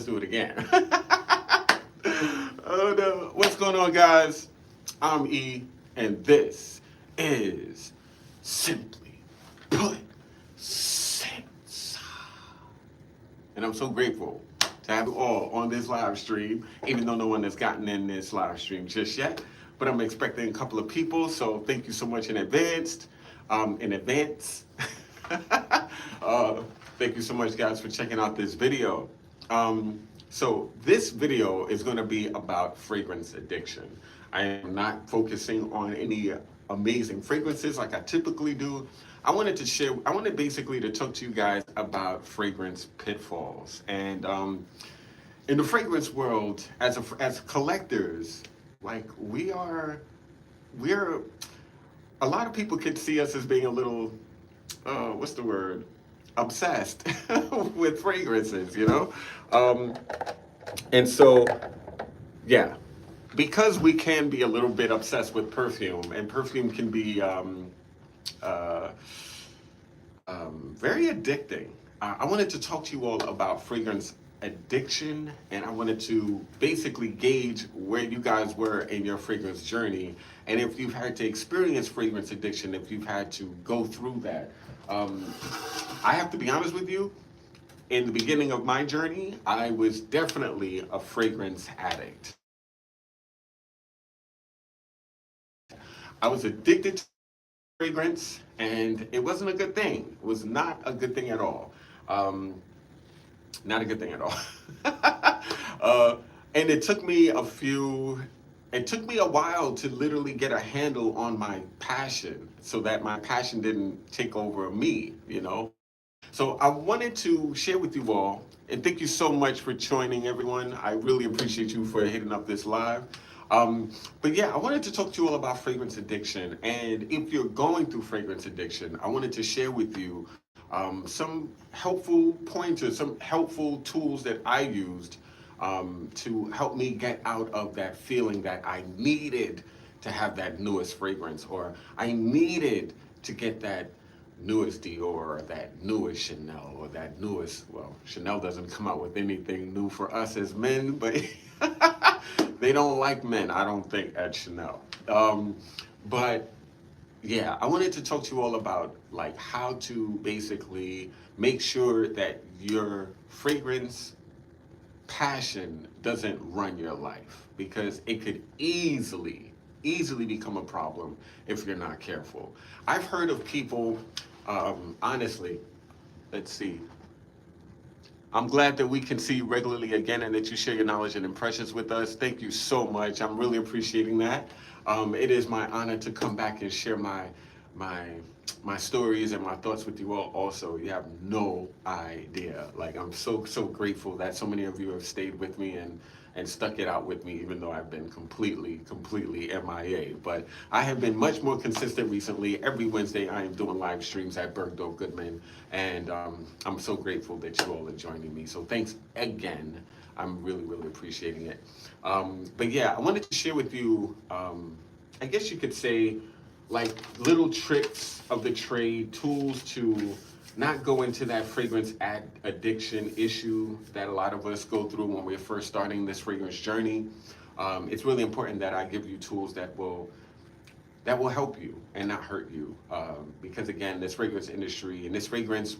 let's do it again. Oh no. What's going on, guys? I'm E, and this is Simply Put Scents. And I'm so grateful to have you all on this live stream, even though no one has gotten in this live stream just yet. But I'm expecting a couple of people, so thank you so much in advance. In advance. uh, Thank you so much, guys, for checking out this video. So this video is going to be about fragrance addiction. I am not focusing on any amazing fragrances like I typically do. I wanted basically to talk to you guys about fragrance pitfalls. And in the fragrance world, as collectors, like we're a lot of people could see us as being a little, what's the word? Obsessed with fragrances, you know? And so, yeah, because we can be a little bit obsessed with perfume, and perfume can be very addicting. I wanted to talk to you all about fragrance addiction, and I wanted to basically gauge where you guys were in your fragrance journey, and if you've had to experience fragrance addiction, if you've had to go through that. I have to be honest with you, in the beginning of my journey, I was definitely a fragrance addict. I was addicted to fragrance, and it wasn't a good thing. It was not a good thing at all. Not a good thing at all. And it took me a while to literally get a handle on my passion so that my passion didn't take over me, you know? So I wanted to share with you all, and thank you so much for joining, everyone. I really appreciate you for hitting up this live. But yeah, I wanted to talk to you all about fragrance addiction. And if you're going through fragrance addiction, I wanted to share with you some helpful pointers, some helpful tools that I used to help me get out of that feeling that I needed to have that newest fragrance, or I needed to get that newest Dior, or that newest Chanel, or that newest, well, Chanel doesn't come out with anything new for us as men, but they don't like men, I don't think, at Chanel. But yeah, I wanted to talk to you all about like how to basically make sure that your fragrance passion doesn't run your life, because it could easily become a problem if you're not careful. I've heard of people, honestly, let's see. I'm glad that we can see you regularly again and that you share your knowledge and impressions with us. Thank you so much. I'm really appreciating that. It is my honor to come back and share my stories and my thoughts with you all also. You have no idea. Like, I'm so grateful that so many of you have stayed with me and stuck it out with me, even though I've been completely MIA. But I have been much more consistent recently. Every Wednesday I am doing live streams at Bergdorf Goodman, and I'm so grateful that you all are joining me. So thanks again. I'm really appreciating it. But yeah, I wanted to share with you, I guess you could say, like little tricks of the trade, tools to not go into that fragrance addiction issue that a lot of us go through when we're first starting this fragrance journey. It's really important that I give you tools that will help you and not hurt you. Because again, this fragrance industry and this fragrance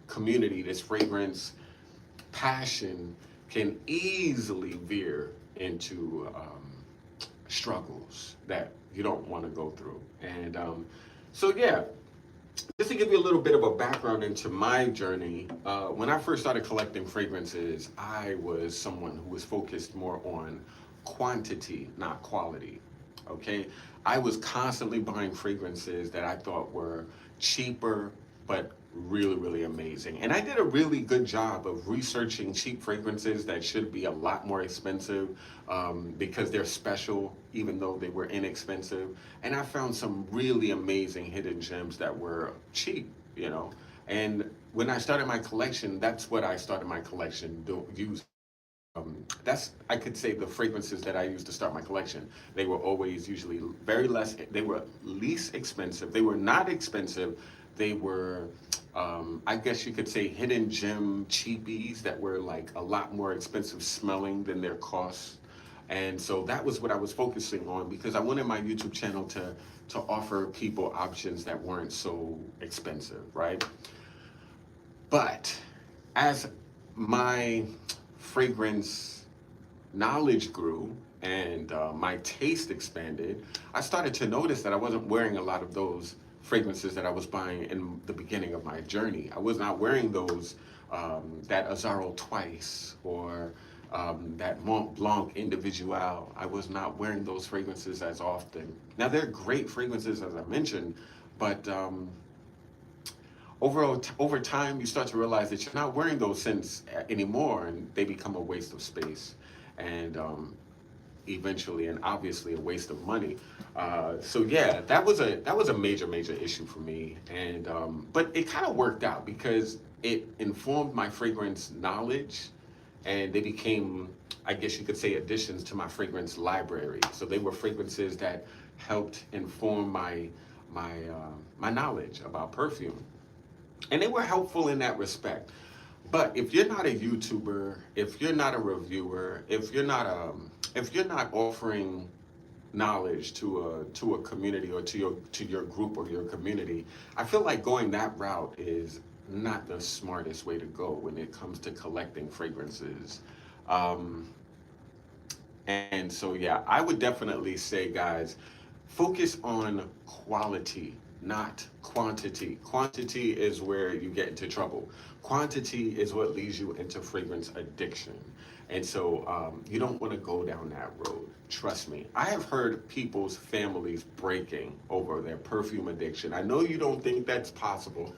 community, this fragrance passion can easily veer into struggles that you don't want to go through. And so yeah, just to give you a little bit of a background into my journey, when I first started collecting fragrances, I was someone who was focused more on quantity, not quality, okay? I was constantly buying fragrances that I thought were cheaper, but really amazing. And I did a really good job of researching cheap fragrances that should be a lot more expensive because they're special, even though they were inexpensive. And I found some really amazing hidden gems that were cheap, you know. And when I started my collection, that's what I started my collection using. That's, I could say, the fragrances that I used to start my collection. They were always usually they were least expensive. They were not expensive. They were, I guess you could say, hidden gem cheapies that were like a lot more expensive smelling than their cost. And so that was what I was focusing on because I wanted my YouTube channel to offer people options that weren't so expensive, right? But as my fragrance knowledge grew and my taste expanded, I started to notice that I wasn't wearing a lot of those fragrances that I was buying in the beginning of my journey. I was not wearing those, that Azaro Twice or that Mont Blanc Individual. I was not wearing those fragrances as often. Now, they're great fragrances, as I mentioned, but over time, you start to realize that you're not wearing those scents anymore, and they become a waste of space, and eventually, and obviously, a waste of money. So yeah, that was a major issue for me, and but it kind of worked out because it informed my fragrance knowledge, and they became, I guess you could say, additions to my fragrance library. So they were fragrances that helped inform my knowledge about perfume. And they were helpful in that respect. But if you're not a YouTuber, if you're not a reviewer, if you're not offering knowledge to a community or to your group or your community, I feel like going that route is not the smartest way to go when it comes to collecting fragrances. Um, and so yeah, I would definitely say, guys, focus on quality, not quantity. Quantity is where you get into trouble. Quantity is what leads you into fragrance addiction. And so you don't want to go down that road. Trust me. I have heard people's families breaking over their perfume addiction. I know you don't think that's possible.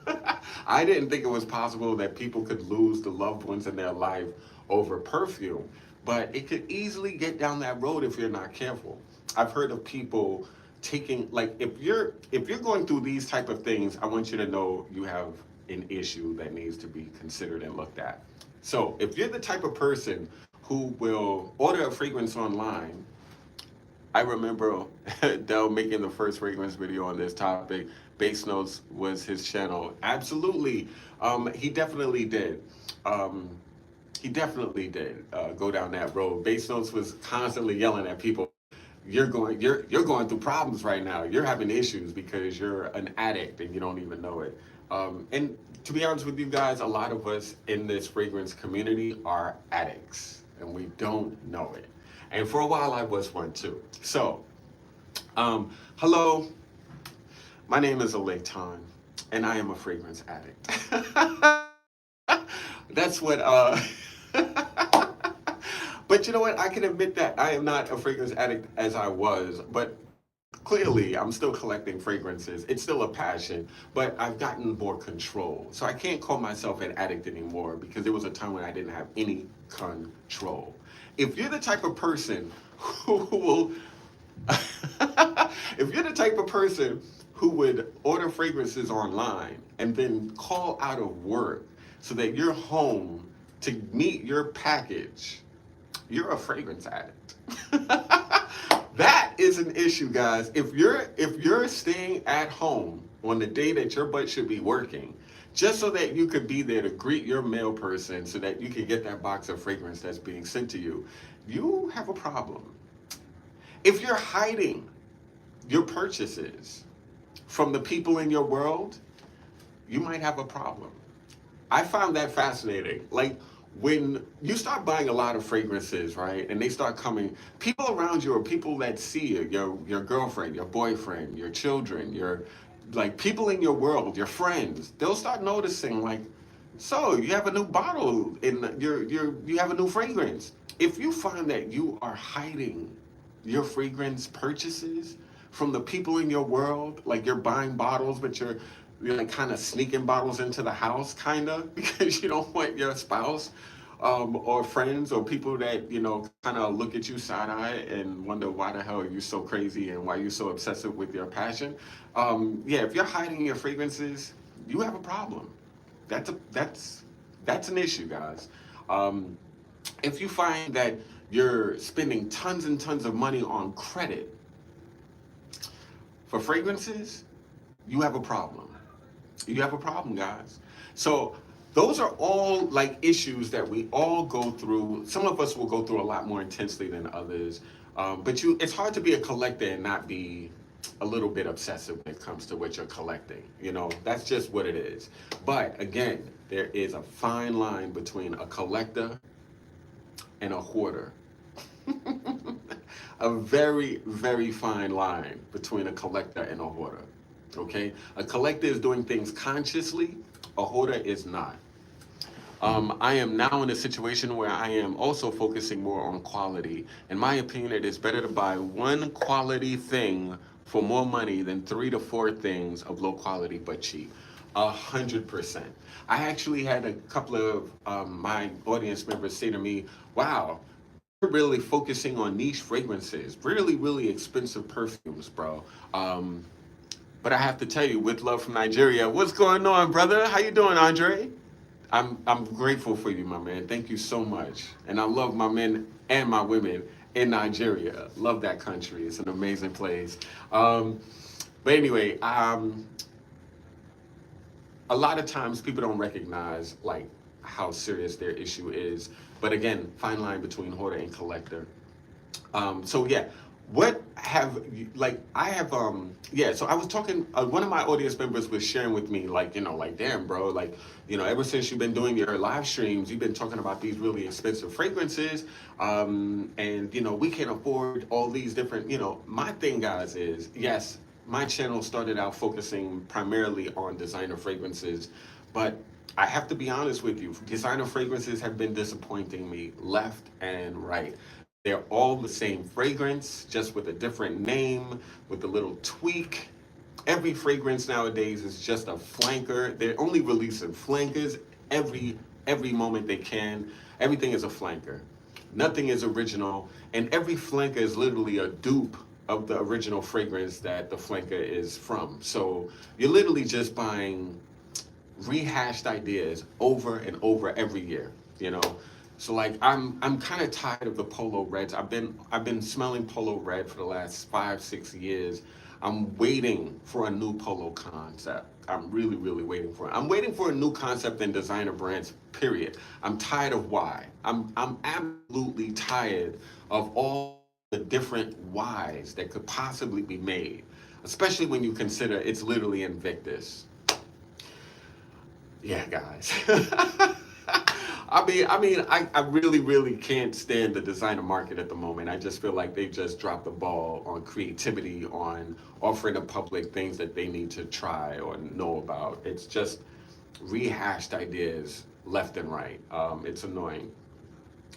I didn't think it was possible that people could lose the loved ones in their life over perfume, but it could easily get down that road if you're not careful. I've heard of people taking, like, if you're going through these type of things, I want you to know you have an issue that needs to be considered and looked at. So if you're the type of person who will order a fragrance online, I remember Dell making the first fragrance video on this topic. Base Notes was his channel. Absolutely. He definitely did. He definitely did go down that road. Base Notes was constantly yelling at people, you're going through problems right now. You're having issues because you're an addict and you don't even know it. And to be honest with you guys, a lot of us in this fragrance community are addicts and we don't know it. And for a while I was one too. So, hello, my name is Olayton and I am a fragrance addict. That's what, but you know what? I can admit that I am not a fragrance addict as I was, but clearly I'm still collecting fragrances. It's still a passion, but I've gotten more control. So I can't call myself an addict anymore because there was a time when I didn't have any control. If you're the type of person who will, if you're the type of person who would order fragrances online and then call out of work so that you're home to meet your package, you're a fragrance addict. That is an issue, guys. If you're staying at home on the day that your butt should be working, just so that you could be there to greet your mail person so that you can get that box of fragrance that's being sent to you, you have a problem. If you're hiding your purchases from the people in your world, you might have a problem. I found that fascinating. Like, when you start buying a lot of fragrances, right, and they start coming, people around you are people that see you, your girlfriend, your boyfriend, your children, your, like, people in your world, your friends, they'll start noticing, like, so you have a new bottle in you have a new fragrance. If you find that you are hiding your fragrance purchases from the people in your world, like you're buying bottles, but you're like kind of sneaking bottles into the house, kind of, because you don't want your spouse or friends or people that, you know, kind of look at you side-eye and wonder why the hell are you so crazy and why you're so obsessive with your passion. Yeah, if you're hiding your fragrances, you have a problem. That's an issue, guys. If you find that you're spending tons and tons of money on credit for fragrances, you have a problem. you have a problem, guys. So those are all like issues that we all go through. Some of us will go through a lot more intensely than others. But it's hard to be a collector and not be a little bit obsessive when it comes to what you're collecting. You know, that's just what it is. But again, there is a fine line between a collector and a hoarder. A very, very fine line between a collector and a hoarder. Okay? A collector is doing things consciously, a hoarder is not. I am now in a situation where I am also focusing more on quality. In my opinion, it is better to buy one quality thing for more money than 3 to 4 things of low quality but cheap. 100%. I actually had a couple of my audience members say to me, wow, you're really focusing on niche fragrances, really, really expensive perfumes, bro. But I have to tell you, with love from Nigeria, what's going on, brother? How you doing, Andre? I'm grateful for you, my man. Thank you so much. And I love my men and my women in Nigeria. Love that country. It's an amazing place. But anyway, a lot of times people don't recognize like how serious their issue is. But again, fine line between hoarder and collector. So yeah, what have you, like I have yeah, so I was talking, one of my audience members was sharing with me, like, you know, like, damn, bro, like, you know, ever since you've been doing your live streams, you've been talking about these really expensive fragrances, and you know, we can't afford all these different, you know. My thing, guys, is yes, my channel started out focusing primarily on designer fragrances, but I have to be honest with you, designer fragrances have been disappointing me left and right. They're all the same fragrance, just with a different name, with a little tweak. Every fragrance nowadays is just a flanker. They're only releasing flankers every moment they can. Everything is a flanker. Nothing is original, and every flanker is literally a dupe of the original fragrance that the flanker is from. So you're literally just buying rehashed ideas over and over every year, you know. So like I'm kind of tired of the polo reds. I've been smelling polo red for the last 5 6 years. I'm waiting for a new polo concept. I'm really, really waiting for it. I'm waiting for a new concept in designer brands, period. I'm tired of why. I'm absolutely tired of all the different whys that could possibly be made, especially when you consider it's literally Invictus. Yeah, guys. I really, really can't stand the designer market at the moment. I just feel like they just dropped the ball on creativity, on offering the public things that they need to try or know about. It's just rehashed ideas left and right. It's annoying.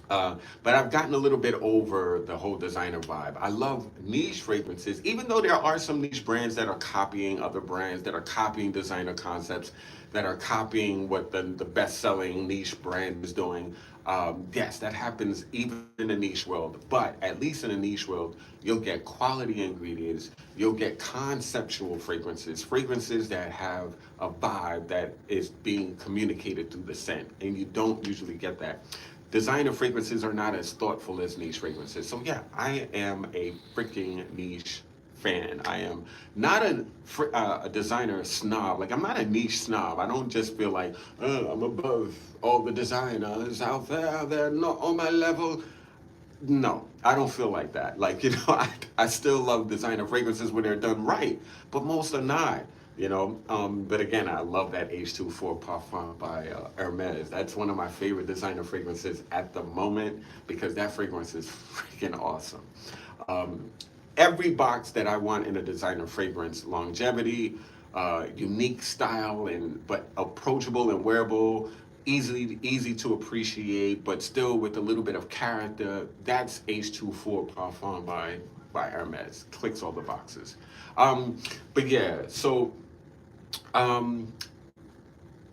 But I've gotten a little bit over the whole designer vibe. I love niche fragrances, even though there are some niche brands that are copying other brands, that are copying designer concepts, that are copying what the best-selling niche brand is doing. Yes, that happens even in the niche world, but at least in the niche world, you'll get quality ingredients, you'll get conceptual fragrances, fragrances that have a vibe that is being communicated through the scent, and you don't usually get that. Designer fragrances are not as thoughtful as niche fragrances. So yeah, I am a freaking niche fan. I am not a designer snob. Like, I'm not a niche snob. I don't just feel like, oh, I'm above all the designers out there. They're not on my level. No, I don't feel like that. Like, you know, I still love designer fragrances when they're done right, but most are not, you know. But again, I love that H24 Parfum by Hermes. That's one of my favorite designer fragrances at the moment because that fragrance is freaking awesome. Um, every box that I want in a designer fragrance: longevity, unique style, and but approachable and wearable, easy to appreciate, but still with a little bit of character. That's H24 Parfum by Hermes. Clicks all the boxes. But yeah, so um,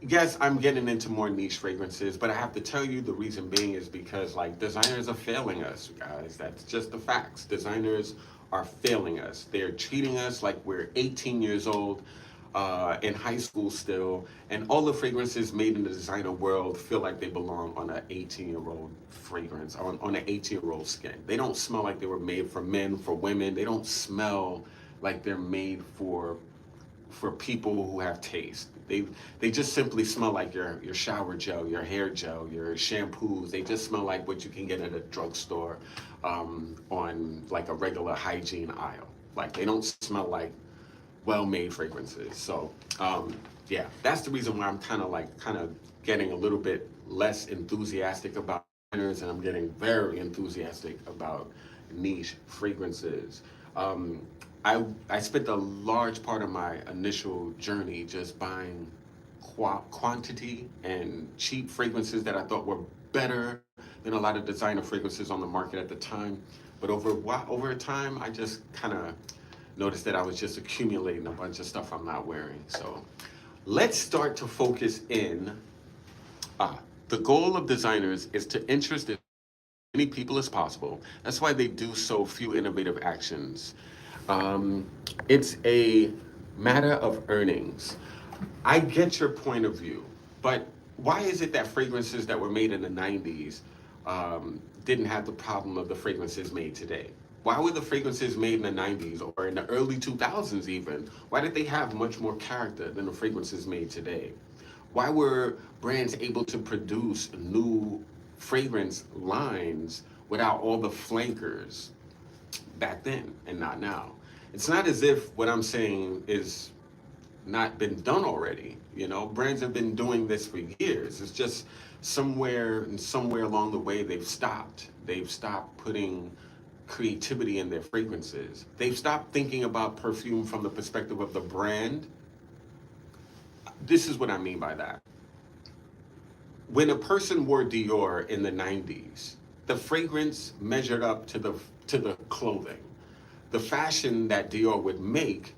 yes, I'm getting into more niche fragrances, but I have to tell you the reason being is because like designers are failing us, guys. That's just the facts. Designers are failing us. They're treating us like we're 18 years old, in high school still, and all the fragrances made in the designer world feel like they belong on an 18-year-old fragrance, on an 18-year-old skin. They don't smell like they were made for men, for women. They don't smell like they're made for for people who have taste. They just simply smell like your shower gel, your hair gel, your shampoos. They just smell like what you can get at a drugstore, on like a regular hygiene aisle. Like they don't smell like well-made fragrances. So yeah, that's the reason why I'm kind of getting a little bit less enthusiastic about designers, and I'm getting very enthusiastic about niche fragrances. Um, I spent a large part of my initial journey just buying quantity and cheap fragrances that I thought were better than a lot of designer fragrances on the market at the time. But over time, I just kind of noticed that I was just accumulating a bunch of stuff I'm not wearing. So let's start to focus in. Ah, the goal of designers is to interest as many people as possible. That's why they do so few innovative actions. Um, it's a matter of earnings. I get your point of view, but why is it that fragrances that were made in the 90s didn't have the problem of the fragrances made today? Why were the fragrances made in the 90s or in the early 2000s even? Why did they have much more character than the fragrances made today? Why were brands able to produce new fragrance lines without all the flankers back then and not now? It's not as if what I'm saying is not been done already. You know, brands have been doing this for years. It's just somewhere along the way they've stopped. They've stopped putting creativity in their fragrances. They've stopped thinking about perfume from the perspective of the brand. This is what I mean by that. When a person wore Dior in the 90s, the fragrance measured up to the clothing. The fashion that Dior would make,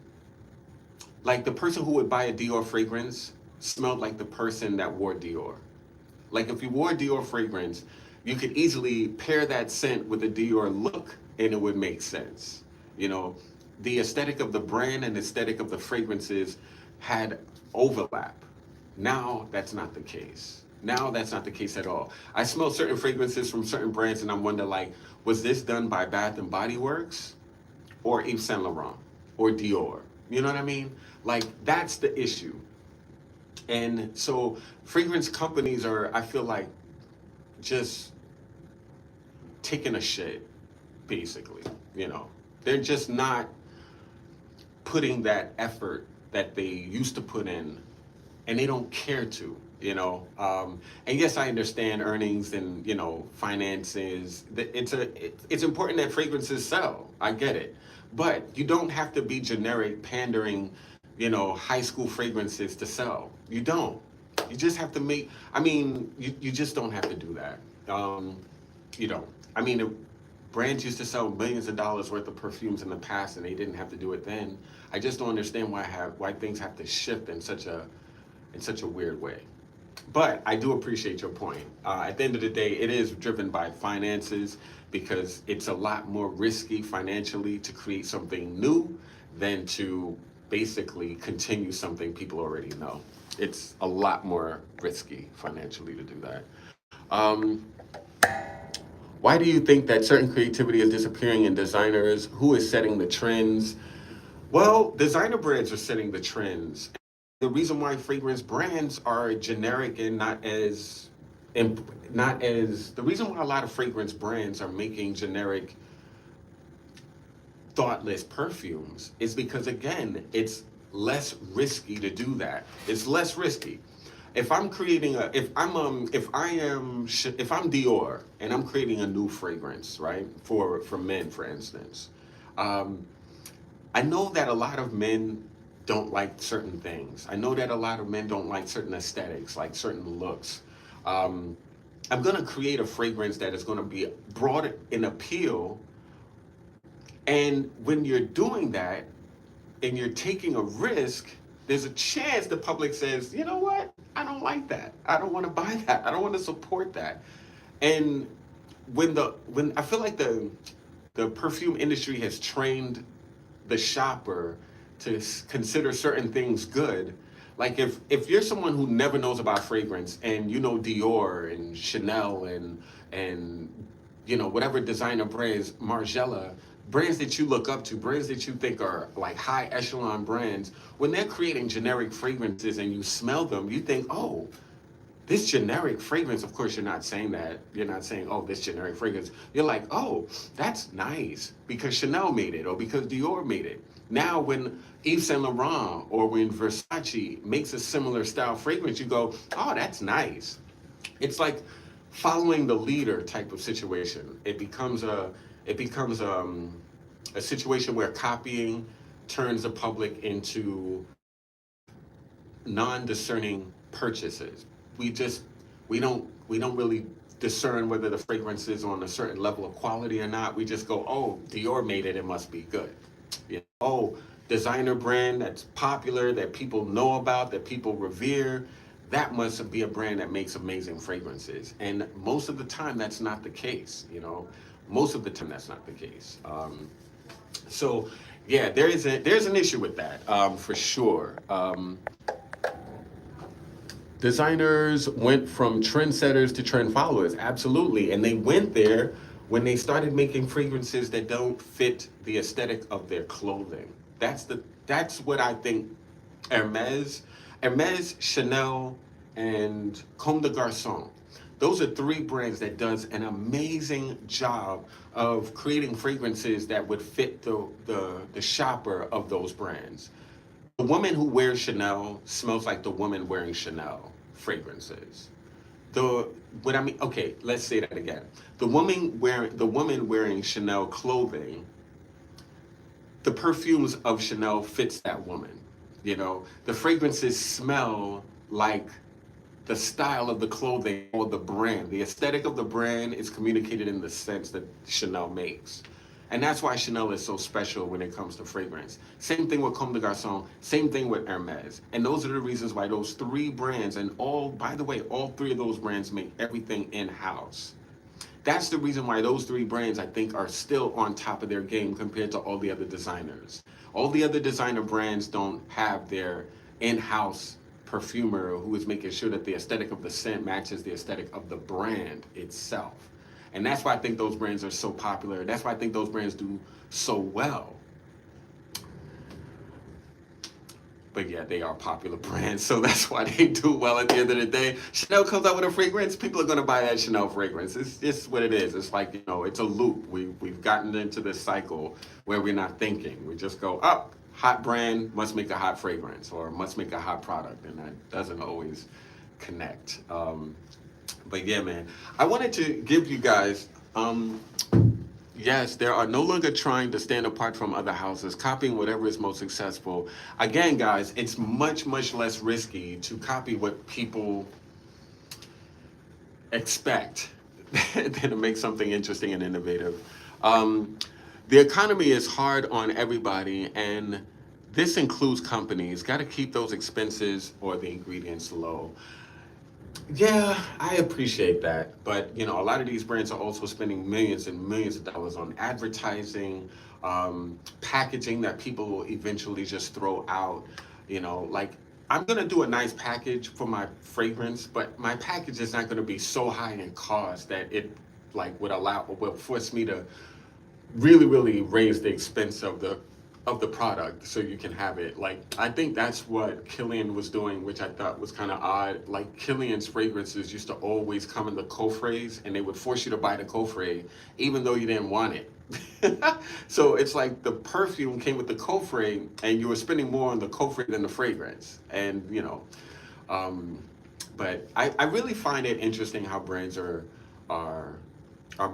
like the person who would buy a Dior fragrance smelled like the person that wore Dior. Like if you wore Dior fragrance, you could easily pair that scent with a Dior look and it would make sense. You know, the aesthetic of the brand and aesthetic of the fragrances had overlap. Now that's not the case. Now that's not the case at all. I smell certain fragrances from certain brands and I'm wondering like, was this done by Bath and Body Works or Yves Saint Laurent or Dior? You know what I mean? Like that's the issue. And so fragrance companies are, I feel like, just taking a shit, basically. You know, they're just not putting that effort that they used to put in, and they don't care to. You know, and yes, I understand earnings and finances. It's important that fragrances sell. I get it, but you don't have to be generic, pandering, high school fragrances to sell. You don't. You just have to make. I mean, you just don't have to do that. You don't. I mean, brands used to sell millions of dollars worth of perfumes in the past, and they didn't have to do it then. I just don't understand why things have to shift in such a weird way. But I do appreciate your point. At the end of the day, it is driven by finances because it's a lot more risky financially to create something new than to basically continue something people already know. It's a lot more risky financially to do that. Um, why do you think that certain creativity is disappearing in designers? Who is setting the trends? Well, designer brands are setting the trends. The reason why fragrance brands are generic and the reason why a lot of fragrance brands are making generic thoughtless perfumes is because again, it's less risky to do that. It's less risky. If I'm creating if I'm Dior and I'm creating a new fragrance, right? For men, for instance. I know that a lot of men don't like certain things. I know that a lot of men don't like certain aesthetics, like certain looks. I'm gonna create a fragrance that is gonna be broad in appeal. And when you're doing that and you're taking a risk, there's a chance the public says, you know what? I don't like that. I don't want to buy that. I don't want to support that. And when I feel like the perfume industry has trained the shopper to consider certain things good. Like if you're someone who never knows about fragrance and you know Dior and Chanel and whatever designer brands, Margiela, brands that you look up to, brands that you think are like high echelon brands, when they're creating generic fragrances and you smell them, you think, oh, this generic fragrance, of course, you're not saying that. You're not saying, oh, this generic fragrance. You're like, oh, that's nice because Chanel made it or because Dior made it. Now, when Yves Saint Laurent or when Versace makes a similar style fragrance, you go, oh, that's nice. It's like following the leader type of situation. It becomes a situation where copying turns the public into non-discerning purchases. We don't really discern whether the fragrance is on a certain level of quality or not. We just go, oh, Dior made it, it must be good. You know, oh, designer brand that's popular, that people know about, that people revere, that must be a brand that makes amazing fragrances. And most of the time, that's not the case. You know, most of the time, that's not the case. So, yeah, there's an issue with that for sure. Designers went from trendsetters to trend followers, absolutely, and they went there when they started making fragrances that don't fit the aesthetic of their clothing. That's what I think. Hermes, Chanel, and Comme des Garçons. Those are three brands that does an amazing job of creating fragrances that would fit the shopper of those brands. The woman who wears Chanel smells like the woman wearing Chanel fragrances. The what I mean, okay, let's say that again. The woman wearing Chanel clothing, the perfumes of Chanel fits that woman. You know, the fragrances smell like the style of the clothing or the brand. The aesthetic of the brand is communicated in the scents that Chanel makes. And that's why Chanel is so special when it comes to fragrance. Same thing with Comme des Garçons, same thing with Hermes. And those are the reasons why those three brands, and all, by the way, all three of those brands make everything in-house. That's the reason why those three brands, I think, are still on top of their game compared to all the other designers. All the other designer brands don't have their in-house perfumer who is making sure that the aesthetic of the scent matches the aesthetic of the brand itself. And that's why I think those brands are so popular. That's why I think those brands do so well. But yeah, they are popular brands, so that's why they do well at the end of the day. Chanel comes out with a fragrance, people are going to buy that Chanel fragrance. It's just what it is. It's like, you know, it's a loop. We've gotten into this cycle where we're not thinking. We just go, up, hot brand must make a hot fragrance or must make a hot product, and that doesn't always connect. But yeah, man, I wanted to give you guys, yes, there are no longer trying to stand apart from other houses, copying whatever is most successful. Again, guys, it's much, much less risky to copy what people expect than to make something interesting and innovative. The economy is hard on everybody, and this includes companies. Got to keep those expenses or the ingredients low. Yeah, I appreciate that. But, you know, a lot of these brands are also spending millions and millions of dollars on advertising, packaging that people will eventually just throw out. You know, like I'm going to do a nice package for my fragrance, but my package is not going to be so high in cost that it like would force me to really, really raise the expense of the product so you can have it. Like, I think that's what Killian was doing, which I thought was kind of odd. Like, Killian's fragrances used to always come in the coffrets, and they would force you to buy the coffret even though you didn't want it. So it's like the perfume came with the coffret, and you were spending more on the coffret than the fragrance. And, you know, but I really find it interesting how brands are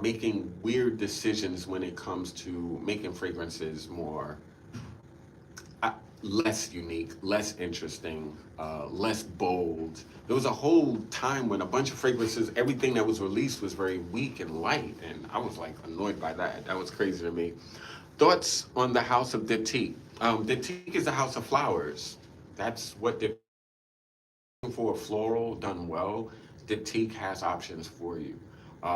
making weird decisions when it comes to making fragrances more less unique, less interesting, less bold. There was a whole time when a bunch of fragrances, everything that was released was very weak and light, and I was like annoyed by that. That was crazy to me. Thoughts on the House of Diptyque? Diptyque is a house of flowers. That's what they're looking for, a floral done well. Diptyque has options for you.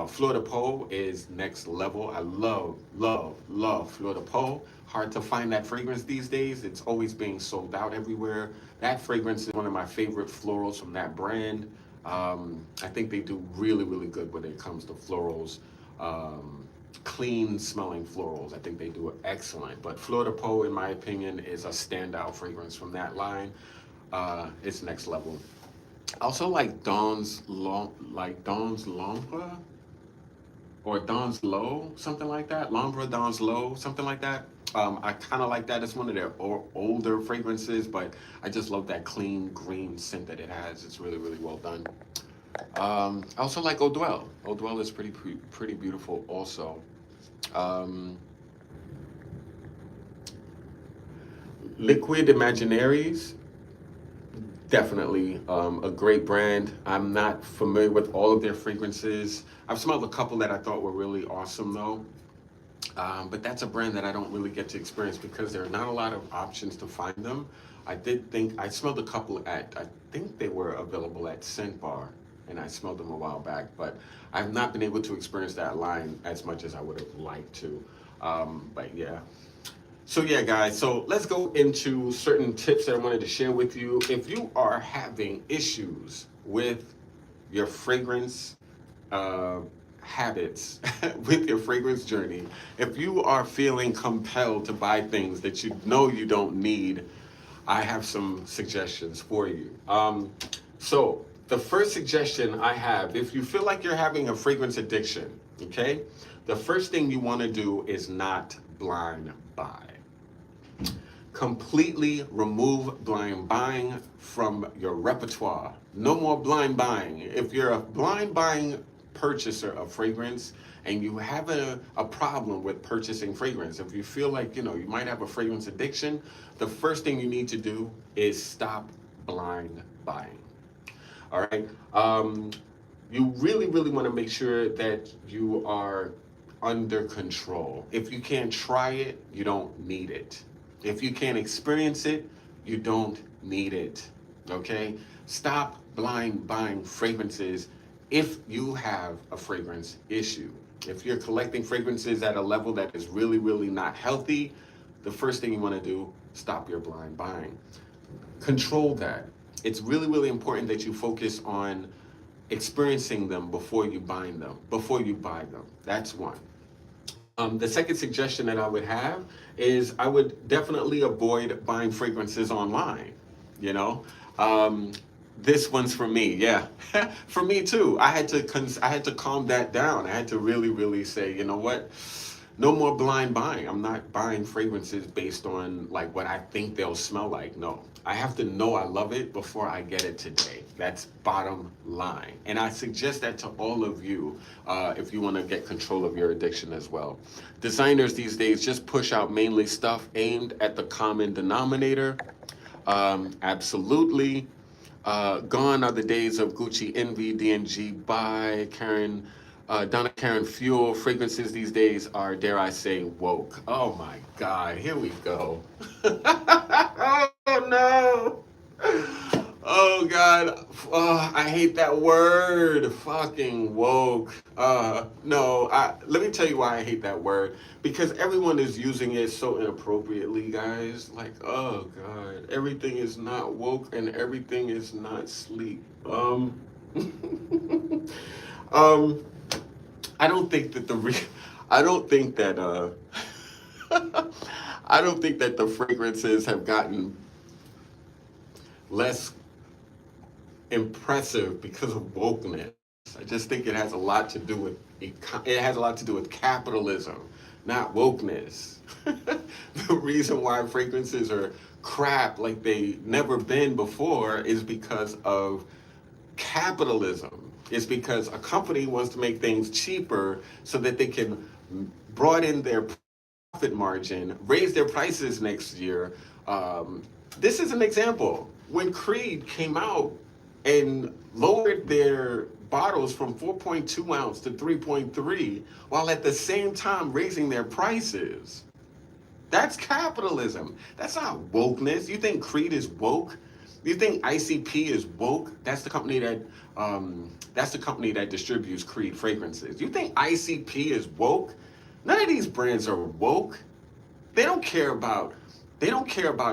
Fleur de Peau is next level. I love, love, love Fleur de Peau. Hard to find that fragrance these days. It's always being sold out everywhere. That fragrance is one of my favorite florals from that brand. I think they do really, really good when it comes to florals. clean smelling florals. I think they do it excellent. But Fleur de Peau, in my opinion, is a standout fragrance from that line. It's next level. I also like Dawn's L'Ombre or Dawn's Low, something like that. L'Ombre Dawn's Low, something like that. I kind of like that. It's one of their older fragrances, but I just love that clean green scent that it has. It's really, really well done. I also like Eau Dwell. Eau Dwell is pretty beautiful also. Um, Liquid Imaginaries, definitely a great brand. I'm not familiar with all of their fragrances. I've smelled a couple that I thought were really awesome though. But that's a brand that I don't really get to experience because there are not a lot of options to find them. I did think I smelled a couple I think they were available at Scent Bar, and I smelled them a while back, but I've not been able to experience that line as much as I would have liked to. But yeah. So yeah, guys, so let's go into certain tips that I wanted to share with you. If you are having issues with your fragrance habits, with your fragrance journey, if you are feeling compelled to buy things that you know you don't need, I have some suggestions for you. So the first suggestion I have, if you feel like you're having a fragrance addiction, okay, the first thing you want to do is not blind buy. Completely remove blind buying from your repertoire. No more blind buying. If you're a blind buying purchaser of fragrance and you have a problem with purchasing fragrance, if you feel like you might have a fragrance addiction, the first thing you need to do is stop blind buying. All right. You really, really want to make sure that you are under control. If you can't try it, you don't need it. If you can't experience it, you don't need it. Okay? Stop blind buying fragrances if you have a fragrance issue. If you're collecting fragrances at a level that is really, really not healthy, the first thing you want to do, stop your blind buying. Control that. It's really, really important that you focus on experiencing them before you buy them. That's one. The second suggestion that I would have is I would definitely avoid buying fragrances online. You know, this one's for me. Yeah, for me too. I had to calm that down. I had to really, really say, you know what? No more blind buying. I'm not buying fragrances based on like what I think they'll smell like. No, I have to know I love it before I get it today. That's bottom line. And I suggest that to all of you if you want to get control of your addiction as well. Designers these days just push out mainly stuff aimed at the common denominator. Absolutely. Gone are the days of Gucci Envy, D&G Buy, Donna Karen Fuel. Fragrances these days are, dare I say, woke. Oh my God, here we go. Oh no. Oh God, I hate that word, fucking woke. No, let me tell you why I hate that word. Because everyone is using it so inappropriately, guys. Like, oh God, everything is not woke and everything is not sleep. I don't think that I don't think that I don't think that the fragrances have gotten less impressive because of wokeness. I just think it has a lot to do with capitalism, not wokeness. The reason why fragrances are crap like they never been before is because of capitalism. It's because a company wants to make things cheaper so that they can broaden their profit margin, raise their prices next year. This is an example. When Creed came out and lowered their bottles from 4.2 ounce to 3.3, while at the same time raising their prices. That's capitalism. That's not wokeness. You think Creed is woke? You think ICP is woke? That's the company that distributes Creed fragrances. You think ICP is woke? None of these brands are woke. They don't care about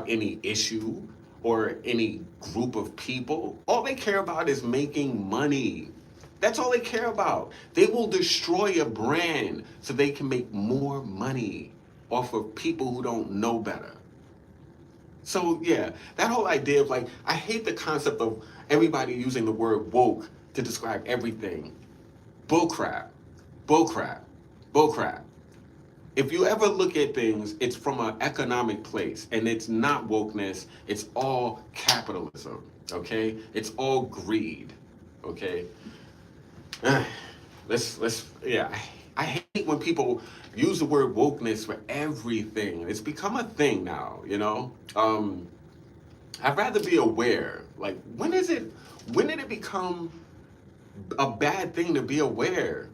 any issue or any group of people. All they care about is making money. That's all they care about. They will destroy a brand so they can make more money off of people who don't know better. So yeah, that whole idea of like, I hate the concept of everybody using the word woke to describe everything. Bullcrap, bullcrap, bullcrap. If you ever look at things, it's from an economic place, and it's not wokeness. It's all capitalism. Okay, it's all greed. Okay, let's yeah. I hate when people use the word wokeness for everything. It's become a thing now. I'd rather be aware. Like, when did it become a bad thing to be aware?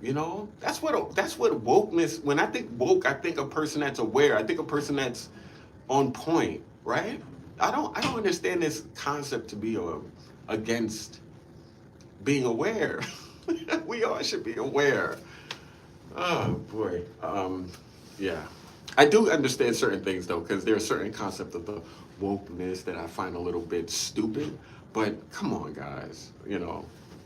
That's what wokeness. When I think woke, I think a person that's aware. I think a person that's on point, right? I don't understand this concept to be against being aware. We all should be aware. Oh boy. Yeah. I do understand certain things though, because there are certain concepts of the wokeness that I find a little bit stupid. But come on, guys.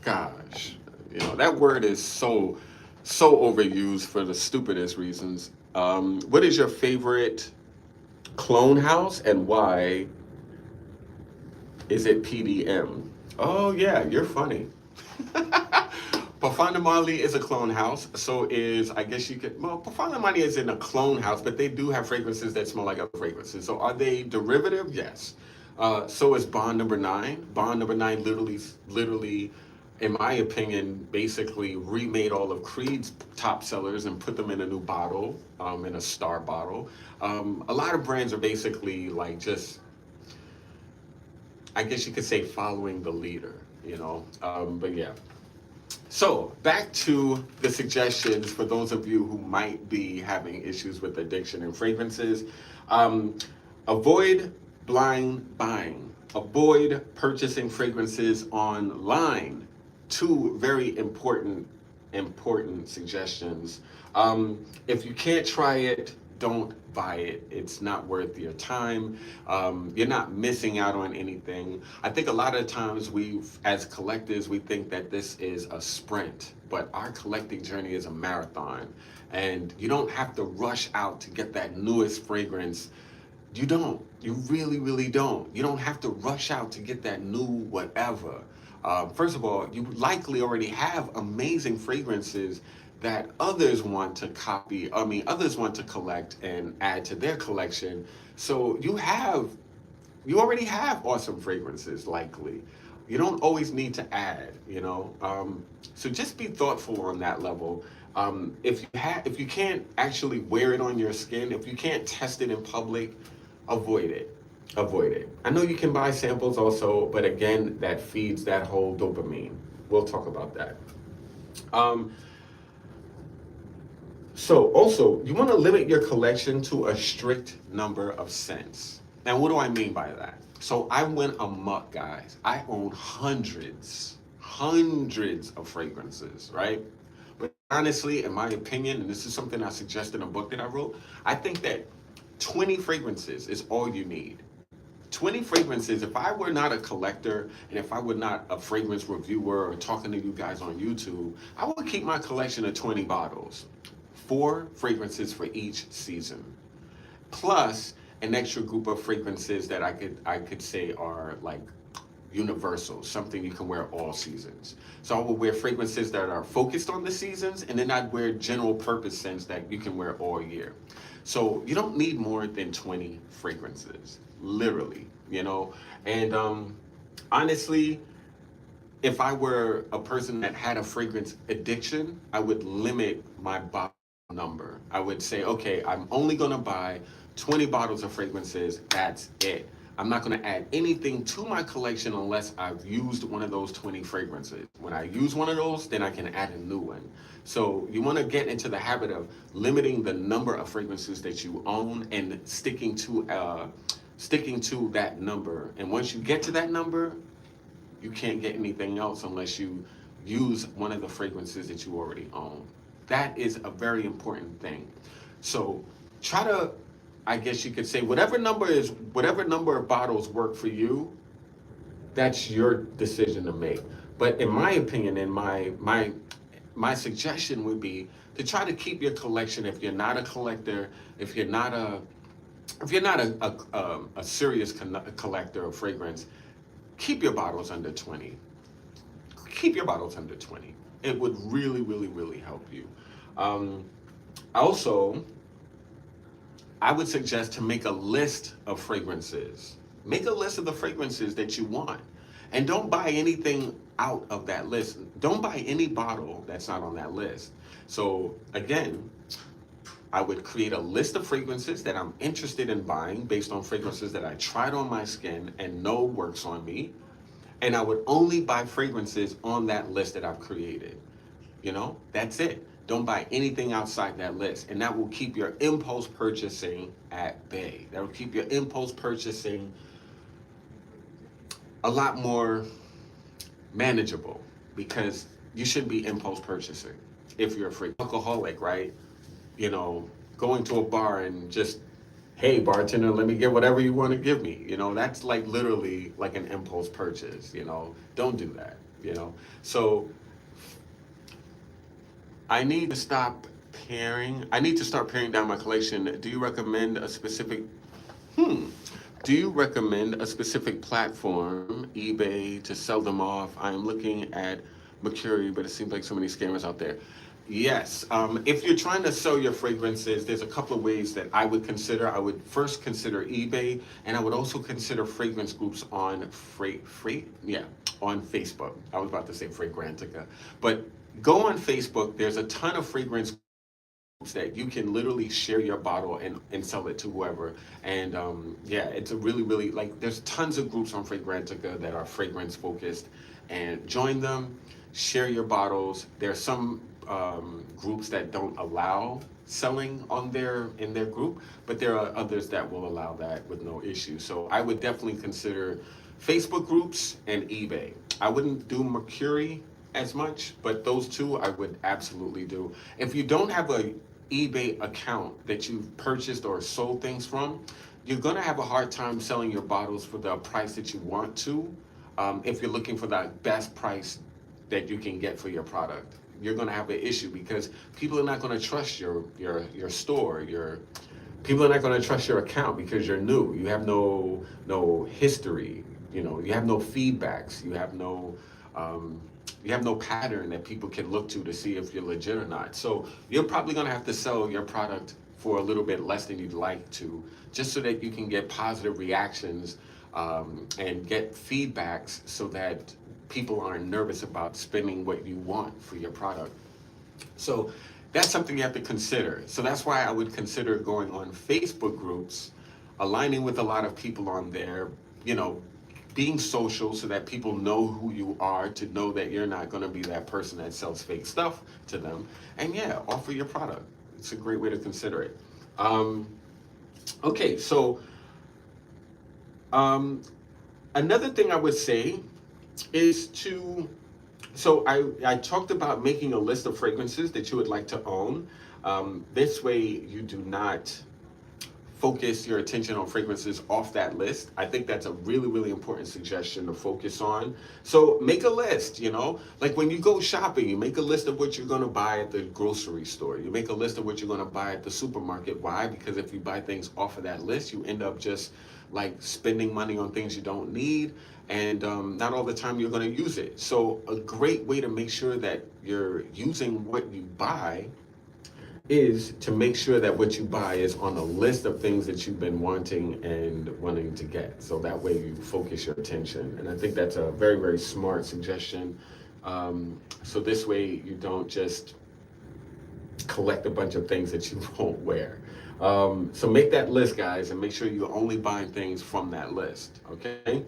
Gosh, that word is so overused for the stupidest reasons. What is your favorite clone house and why is it PDM? Oh yeah, you're funny. Parfum Mali is a clone house, so is, I guess you could, well, Parfum Mali is in a clone house, but they do have fragrances that smell like other fragrances. So are they derivative? Yes. So is Bond Number 9. Bond Number 9 literally, in my opinion, basically remade all of Creed's top sellers and put them in a new bottle, in a star bottle. A lot of brands are basically like just, I guess you could say, following the leader. But yeah. So back to the suggestions for those of you who might be having issues with addiction and fragrances. Avoid blind buying. Avoid purchasing fragrances online. Two very important suggestions. If you can't try it, don't buy it. It's not worth your time. You're not missing out on anything. I think a lot of times as collectors, we think that this is a sprint, but our collecting journey is a marathon. And you don't have to rush out to get that newest fragrance. You don't. You really, really don't. You don't have to rush out to get that new whatever. First of all, you likely already have amazing fragrances that others want to copy. Others want to collect and add to their collection. So you already have awesome fragrances, likely. You don't always need to add. So just be thoughtful on that level. If you can't actually wear it on your skin, if you can't test it in public, avoid it. Avoid it. I know you can buy samples also, but again, that feeds that whole dopamine. We'll talk about that. So also, you want to limit your collection to a strict number of scents. And what do I mean by that? So I went amok, guys. I own hundreds of fragrances, right? But honestly, in my opinion, and this is something I suggest in a book that I wrote, I think that 20 fragrances is all you need. 20 fragrances, if I were not a collector and if I were not a fragrance reviewer or talking to you guys on YouTube, I would keep my collection of 20 bottles. 4 fragrances for each season, plus an extra group of fragrances that I could say are like universal, something you can wear all seasons. So I would wear fragrances that are focused on the seasons, and then I'd wear general purpose scents that you can wear all year. So you don't need more than 20 fragrances, literally, And honestly, if I were a person that had a fragrance addiction, I would limit my bottle number. I would say, okay, I'm only going to buy 20 bottles of fragrances. That's it. I'm not going to add anything to my collection unless I've used one of those 20 fragrances. When I use one of those, then I can add a new one. So you want to get into the habit of limiting the number of fragrances that you own and sticking to that number. And once you get to that number, you can't get anything else unless you use one of the fragrances that you already own. That is a very important thing. So try to, I guess you could say, whatever number of bottles work for you, that's your decision to make. But in my opinion, in my suggestion would be to try to keep your collection. If you're not a collector, if you're not a if you're not a serious collector of fragrance, keep your bottles under 20. Keep your bottles under 20. It would really, really, really help you. Um, Also, I would suggest to make a list of fragrances. Make a list of the fragrances that you want. And don't buy anything out of that list. Don't buy any bottle that's not on that list. So, again, I would create a list of fragrances that I'm interested in buying based on fragrances that I tried on my skin and know works on me. And I would only buy fragrances on that list that I've created. That's it. Don't buy anything outside that list. And that will keep your impulse purchasing at bay. That will keep your impulse purchasing a lot more manageable, because you shouldn't be impulse purchasing if you're a free alcoholic, right? Going to a bar and just, hey, bartender, let me get whatever you want to give me. That's like literally like an impulse purchase. Don't do that. So I need to stop pairing. I need to start paring down my collection. Do you recommend a specific? Do you recommend a specific platform, eBay, to sell them off? I am looking at Mercury, but it seems like so many scammers out there. Yes. If you're trying to sell your fragrances, there's a couple of ways that I would consider. I would first consider eBay, and I would also consider fragrance groups on on Facebook. I was about to say Fragrantica, but go on Facebook. There's a ton of fragrance groups that you can literally share your bottle and sell it to whoever. And yeah, it's a really, really, like, there's tons of groups on Fragrantica that are fragrance focused, and join them, share your bottles. There's some groups that don't allow selling in their group, but there are others that will allow that with no issue. So I would definitely consider Facebook groups and eBay. I wouldn't do Mercury as much, but those two I would absolutely do. If you don't have a eBay account that you've purchased or sold things from, you're gonna have a hard time selling your bottles for the price that you want to. If you're looking for the best price that you can get for your product, you're gonna have an issue, because people are not gonna trust your store. People are not gonna trust your account because you're new. You have no history. You have no feedbacks. You have no pattern that people can look to see if you're legit or not. So you're probably gonna have to sell your product for a little bit less than you'd like to, just so that you can get positive reactions and get feedbacks, so that people aren't nervous about spending what you want for your product. So that's something you have to consider. So that's why I would consider going on Facebook groups, aligning with a lot of people on there, being social so that people know who you are, to know that you're not going to be that person that sells fake stuff to them. And yeah, offer your product. It's a great way to consider it. Okay, so another thing I would say is so I talked about making a list of fragrances that you would like to own. This way you do not focus your attention on fragrances off that list. I think that's a really, really important suggestion to focus on. So make a list, like when you go shopping, you make a list of what you're going to buy at the grocery store. You make a list of what you're going to buy at the supermarket. Why? Because if you buy things off of that list, you end up just like spending money on things you don't need, and not all the time you're going to use it. So a great way to make sure that you're using what you buy is to make sure that what you buy is on a list of things that you've been wanting to get. So that way you focus your attention. And I think that's a very, very smart suggestion. So this way you don't just collect a bunch of things that you won't wear. So make that list, guys, and make sure you're only buying things from that list, okay?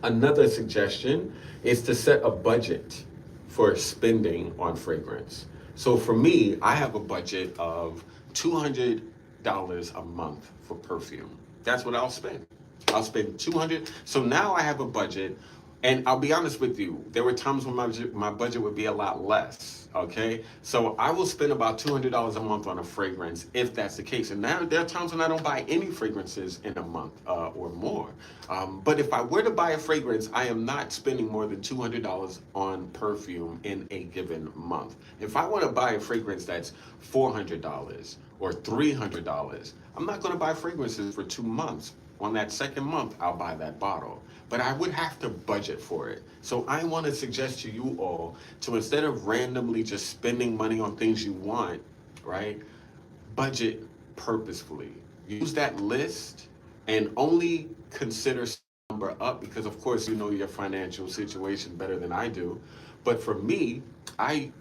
Another suggestion is to set a budget for spending on fragrance. So for me, I have a budget of $200 a month for perfume. That's what I'll spend. I'll spend $200. So now I have a budget And I'll be honest with you, there were times when my budget would be a lot less. Okay, so I will spend about $200 a month on a fragrance if that's the case. And now there are times when I don't buy any fragrances in a month or more. But if I were to buy a fragrance, I am not spending more than $200 on perfume in a given month. If I want to buy a fragrance that's $400 or $300, I'm not going to buy fragrances for 2 months. On that second month, I'll buy that bottle. But I would have to budget for it. So I want to suggest to you all to, instead of randomly just spending money on things you want, right? Budget purposefully. Use that list and only consider number up, because of course you know your financial situation better than I do. But for me, I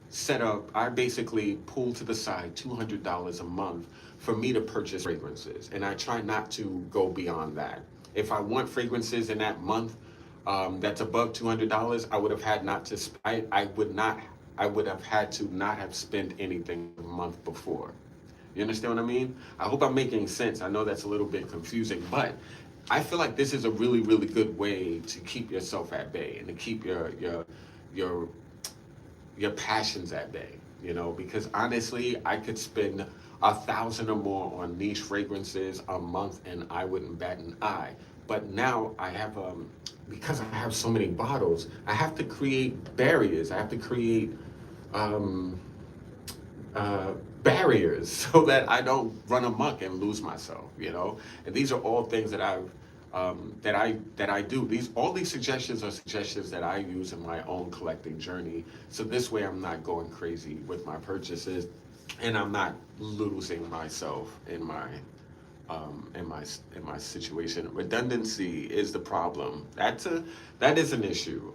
basically pull to the side $200 a month for me to purchase fragrances. And I try not to go beyond that. If I want fragrances in that month that's above $200, I would have had not to. I would have had to not have spent anything the month before. You understand what I mean? I hope I'm making sense. I know that's a little bit confusing, but I feel like this is a really, really good way to keep yourself at bay and to keep your passions at bay. You know, because honestly, I could spend 1,000 or more on niche fragrances a month and I wouldn't bat an eye. But now I have, because I have so many bottles, I have to create barriers. I have to create barriers so that I don't run amok and lose myself, you know? And these are all things that I do. All these suggestions are suggestions that I use in my own collecting journey. So this way I'm not going crazy with my purchases and I'm not losing myself in my situation. Redundancy is the problem. That is an issue.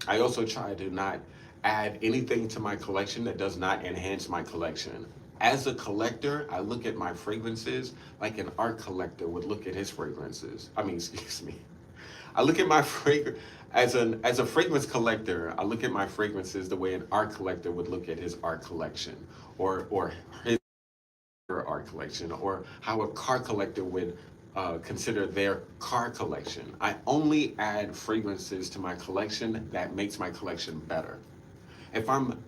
I also try to not add anything to my collection that does not enhance my collection. As a collector, I look at my fragrances like an art collector would look at his fragrances. Excuse me. I look at my fragrance as a fragrance collector. I look at my fragrances the way an art collector would look at his art collection, or his art collection, or how a car collector would consider their car collection. I only add fragrances to my collection that makes my collection better. If I'm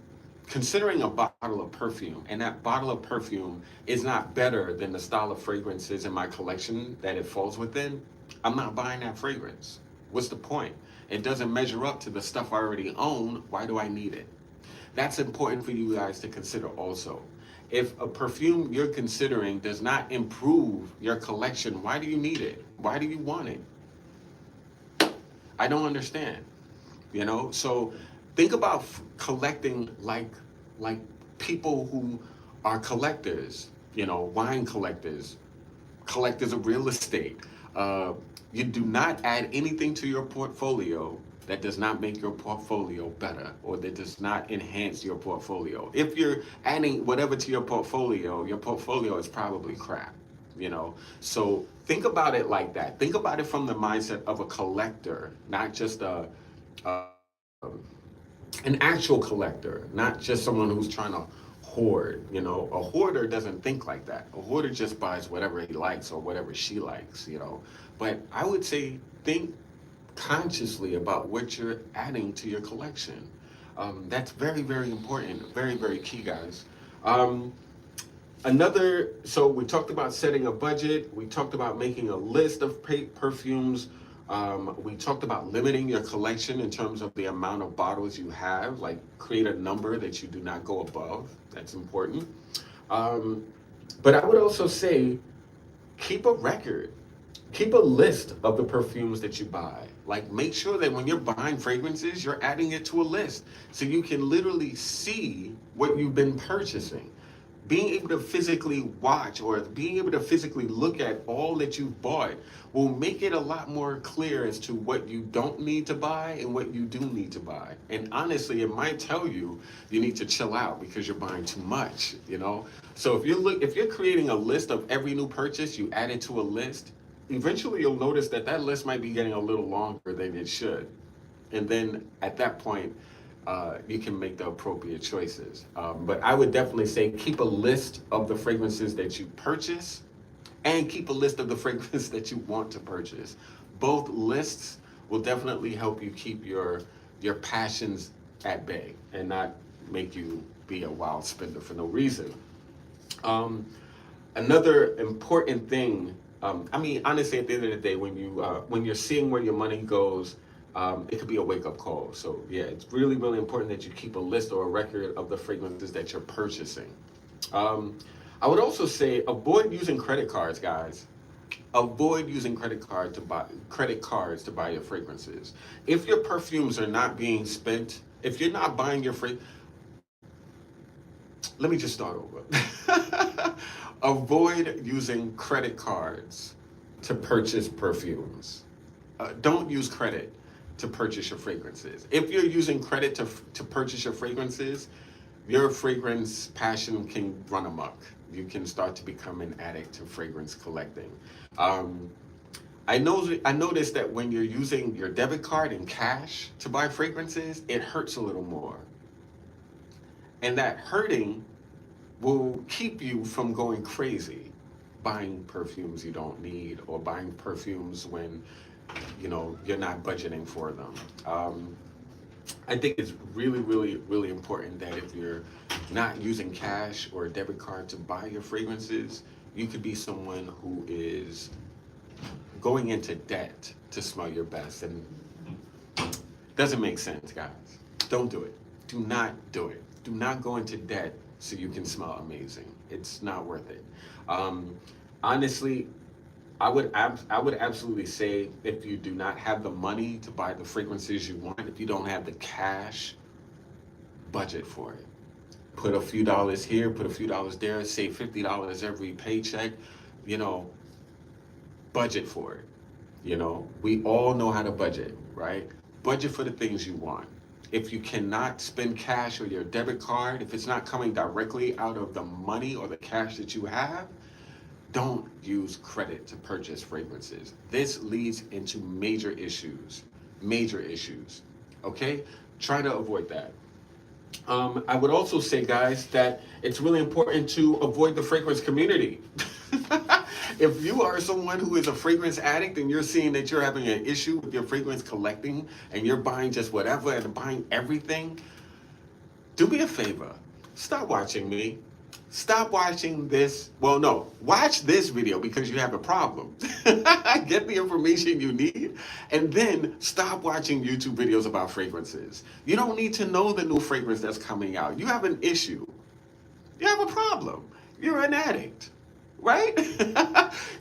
considering a bottle of perfume and that bottle of perfume is not better than the style of fragrances in my collection that it falls within, I'm not buying that fragrance. What's the point? It doesn't measure up to the stuff I already own. Why do I need it? That's important for you guys to consider also. If a perfume you're considering does not improve your collection, why do you need it? Why do you want it? I don't understand. You know, so think about collecting like people who are collectors, you know, wine collectors, collectors of real estate. You do not add anything to your portfolio that does not make your portfolio better or that does not enhance your portfolio. If you're adding whatever to your portfolio is probably crap, you know? So think about it like that. Think about it from the mindset of a collector, not just an actual collector, not just someone who's trying to hoard. You know, a hoarder doesn't think like that. A hoarder just buys whatever he likes or whatever she likes, you know. But I would say think consciously about what you're adding to your collection. That's very, very important, very, very key, guys. So we talked about setting a budget. We talked about making a list of perfumes. We talked about limiting your collection in terms of the amount of bottles you have, like create a number that you do not go above. That's important. But I would also say, keep a record. Keep a list of the perfumes that you buy. Like, make sure that when you're buying fragrances, you're adding it to a list so you can literally see what you've been purchasing. Being able to physically watch or being able to physically look at all that you've bought will make it a lot more clear as to what you don't need to buy and what you do need to buy. And honestly, it might tell you need to chill out because you're buying too much, you know? So if you're creating a list of every new purchase, you add it to a list, eventually you'll notice that list might be getting a little longer than it should. And then at that point, you can make the appropriate choices. But I would definitely say keep a list of the fragrances that you purchase and keep a list of the fragrances that you want to purchase. Both lists will definitely help you keep your passions at bay and not make you be a wild spender for no reason. Um, Another important thing, I mean, honestly, at the end of the day, when you're seeing where your money goes, it could be a wake up call. So yeah, it's really, really important that you keep a list or a record of the fragrances that you're purchasing. Um, I would also say avoid using credit cards, guys. Avoid using credit cards to buy your fragrances. If your perfumes are not being spent, if you're not buying your let me just start over. Avoid using credit cards to purchase perfumes. Don't use credit to purchase your fragrances. If you're using credit to purchase your fragrances, your fragrance passion can run amok. You can start to become an addict to fragrance collecting. Um, I noticed that when you're using your debit card and cash to buy fragrances, it hurts a little more. And that hurting will keep you from going crazy buying perfumes you don't need or buying perfumes when you're not budgeting for them. I think it's really, really, really important that if you're not using cash or a debit card to buy your fragrances, you could be someone who is going into debt to smell your best. And doesn't make sense, guys. Don't do it. Do not do it. Do not go into debt so you can smell amazing. It's not worth it. Honestly, I would absolutely say if you do not have the money to buy the fragrances you want, if you don't have the cash, budget for it. Put a few dollars here, put a few dollars there, save $50 every paycheck, you know, budget for it. We all know how to budget, right? Budget for the things you want. If you cannot spend cash or your debit card, if it's not coming directly out of the money or the cash that you have, don't use credit to purchase fragrances. This leads into major issues, okay? Try to avoid that. I would also say, guys, that it's really important to avoid the fragrance community. If you are someone who is a fragrance addict and you're seeing that you're having an issue with your fragrance collecting and you're buying just whatever and buying everything, do me a favor. Stop watching me. Stop watching this. Well, no, watch this video because you have a problem. Get the information you need and then stop watching YouTube videos about fragrances. You don't need to know the new fragrance that's coming out. You have an issue. You have a problem. You're an addict, right?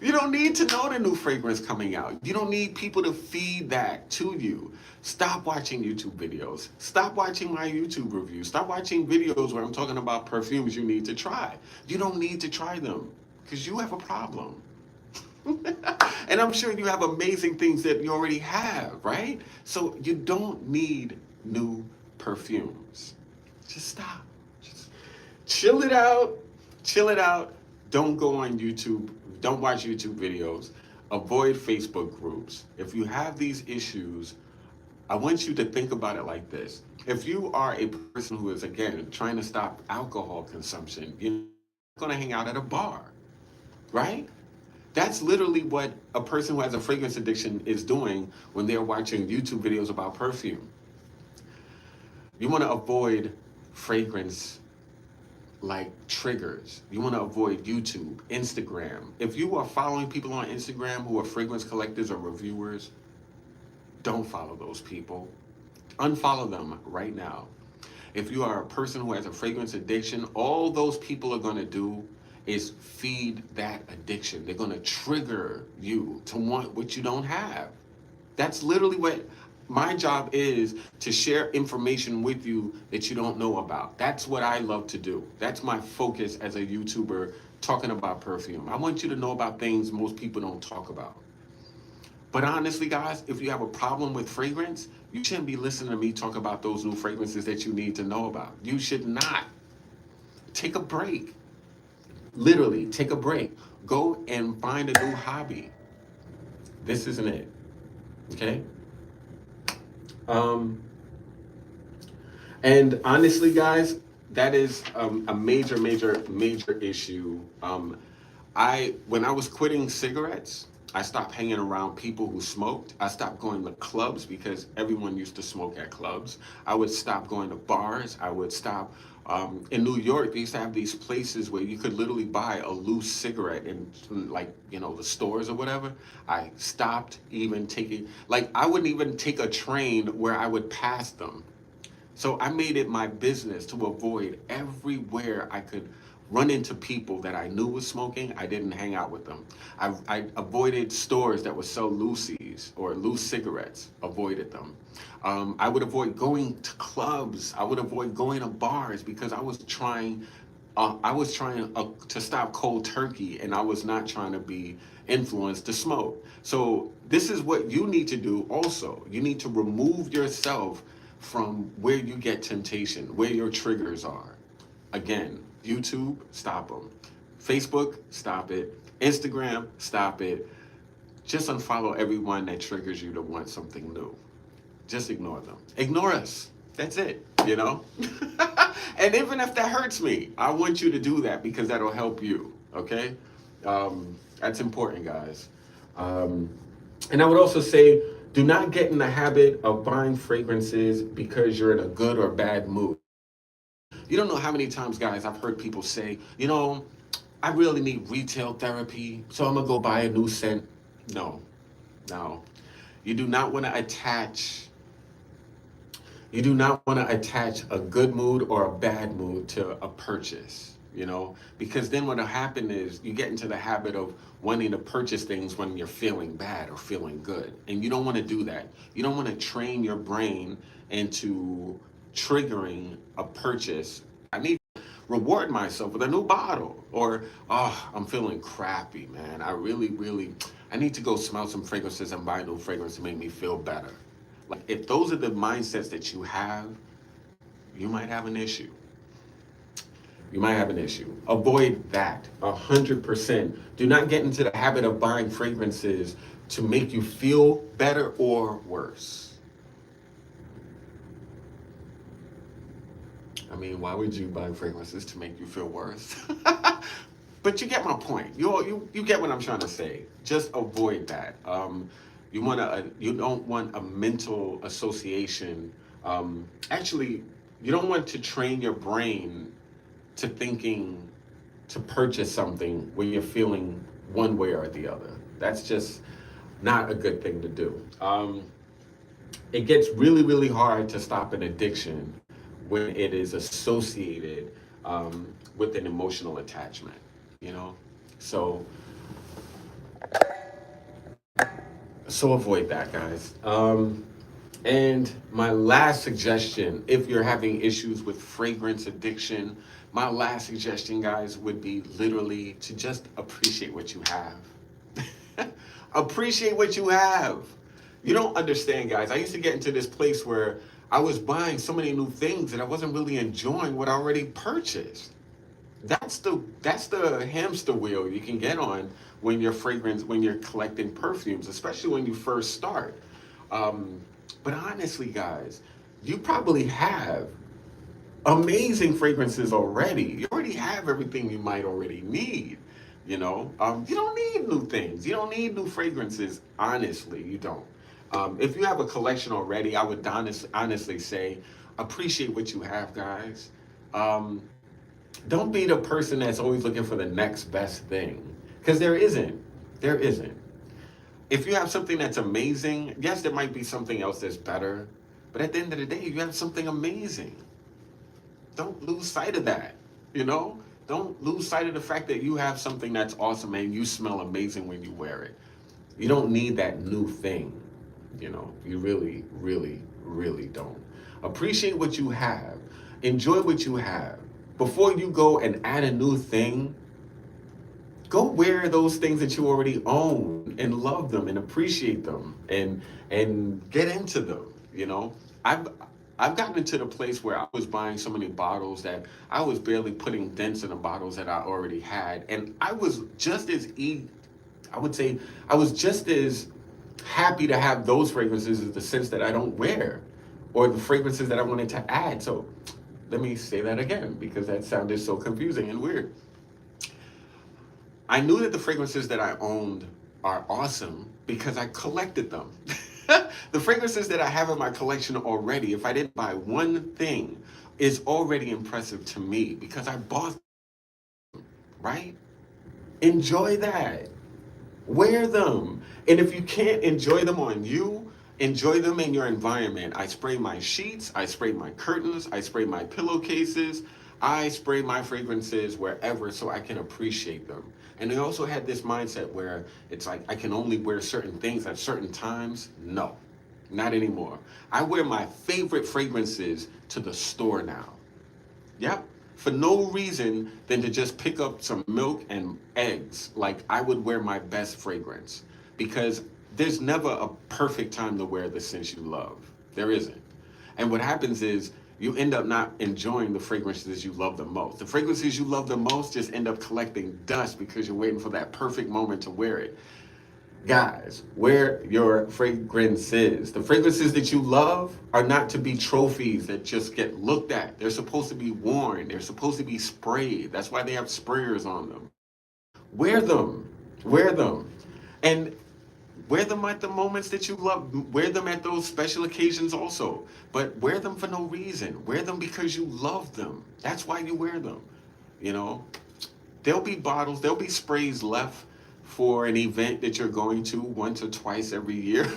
You don't need to know the new fragrance coming out. You don't need people to feed that to you. Stop watching YouTube videos. Stop watching my YouTube reviews. Stop watching videos where I'm talking about perfumes you need to try. You don't need to try them because you have a problem. And I'm sure you have amazing things that you already have, right? So you don't need new perfumes. Just stop. Just chill it out. Chill it out. Don't go on YouTube. Don't watch YouTube videos. Avoid Facebook groups. If you have these issues, I want you to think about it like this. If you are a person who is, again, trying to stop alcohol consumption, you're not going to hang out at a bar, right? That's literally what a person who has a fragrance addiction is doing when they're watching YouTube videos about perfume. You want to avoid fragrance like triggers. You want to avoid YouTube, Instagram. If you are following people on Instagram who are fragrance collectors or reviewers, don't follow those people. Unfollow them right now. If you are a person who has a fragrance addiction, all those people are going to do is feed that addiction. They're going to trigger you to want what you don't have. That's literally what my job is, to share information with you that you don't know about. That's what I love to do. That's my focus as a YouTuber talking about perfume. I want you to know about things most people don't talk about. But honestly, guys, if you have a problem with fragrance, you shouldn't be listening to me talk about those new fragrances that you need to know about. You should not. Take a break. Literally, take a break. Go and find a new hobby. This isn't it. Okay? And honestly, guys, that is a major issue. When I was quitting cigarettes, I stopped hanging around people who smoked. I stopped going to clubs because everyone used to smoke at clubs. I would stop going to bars. I would stop. In New York, they used to have these places where you could literally buy a loose cigarette in, like, the stores or whatever. I stopped even taking, like, I wouldn't even take a train where I would pass them. So I made it my business to avoid everywhere I could run into people that I knew was smoking. I didn't hang out with them. I avoided stores that would sell loosies or loose cigarettes, avoided them. I would avoid going to clubs. I would avoid going to bars because I was trying to stop cold turkey, and I was not trying to be influenced to smoke. So this is what you need to do also. You need to remove yourself from where you get temptation, where your triggers are. Again, YouTube, stop them. Facebook, stop it. Instagram, stop it. Just unfollow everyone that triggers you to want something new. Just ignore them. Ignore us. That's it, And even if that hurts me, I want you to do that because that'll help you, okay? That's important, guys. And I would also say, do not get in the habit of buying fragrances because you're in a good or bad mood. You don't know how many times, guys, I've heard people say, I really need retail therapy, so I'm going to go buy a new scent. No, no. You do not want to attach a good mood or a bad mood to a purchase, because then what'll happen is you get into the habit of wanting to purchase things when you're feeling bad or feeling good. And you don't want to do that. You don't want to train your brain into triggering a purchase. I need to reward myself with a new bottle, or, oh, I'm feeling crappy, man. I need to go smell some fragrances and buy a new fragrance to make me feel better. Like, if those are the mindsets that you have, you might have an issue. You might have an issue. Avoid that 100%. Do not get into the habit of buying fragrances to make you feel better or worse. I mean, why would you buy fragrances to make you feel worse? But you get my point. You get what I'm trying to say. Just avoid that. You don't want a mental association. Actually, you don't want to train your brain to thinking to purchase something when you're feeling one way or the other. That's just not a good thing to do. It gets really, really hard to stop an addiction when it is associated with an emotional attachment, So avoid that, guys. And my last suggestion, if you're having issues with fragrance addiction, my last suggestion, guys, would be literally to just appreciate what you have. Appreciate what you have. You don't understand, guys. I used to get into this place where I was buying so many new things and I wasn't really enjoying what I already purchased. That's the hamster wheel you can get on when you're collecting perfumes, especially when you first start. But honestly, guys, you probably have amazing fragrances already. You already have everything you might already need. You don't need new things. You don't need new fragrances. Honestly, you don't. If you have a collection already, I would honestly say appreciate what you have, guys. Don't be the person that's always looking for the next best thing, because there isn't. There isn't. If you have something that's amazing, yes, there might be something else that's better, but at the end of the day, you have something amazing. Don't lose sight of that, Don't lose sight of the fact that you have something that's awesome and you smell amazing when you wear it. You don't need that new thing, You really, really, really don't. Appreciate what you have. Enjoy what you have. Before you go and add a new thing, go wear those things that you already own and love them and appreciate them and get into them. I've gotten into the place where I was buying so many bottles that I was barely putting dents in the bottles that I already had, and I was just as happy to have those fragrances as the scents that I don't wear, or the fragrances that I wanted to add. So let me say that again, because that sounded so confusing and weird. I knew that the fragrances that I owned are awesome because I collected them. The fragrances that I have in my collection already, if I didn't buy one thing, is already impressive to me because I bought them, right? Enjoy that. Wear them. And if you can't enjoy them on you, enjoy them in your environment. I spray my sheets, I spray my curtains, I spray my pillowcases, I spray my fragrances wherever so I can appreciate them. And I also had this mindset where it's like I can only wear certain things at certain times. No, not anymore. I wear my favorite fragrances to the store now. Yep. For no reason than to just pick up some milk and eggs. Like I would wear my best fragrance because there's never a perfect time to wear the scents you love. There isn't. And what happens is you end up not enjoying the fragrances you love the most. The fragrances you love the most just end up collecting dust because you're waiting for that perfect moment to wear it. Guys, wear your fragrances. The fragrances that you love are not to be trophies that just get looked at. They're supposed to be worn. They're supposed to be sprayed. That's why they have sprayers on them. Wear them. Wear them. And wear them at the moments that you love. Wear them at those special occasions also. But wear them for no reason. Wear them because you love them. That's why you wear them. You know, there'll be bottles, there'll be sprays left for an event that you're going to once or twice every year.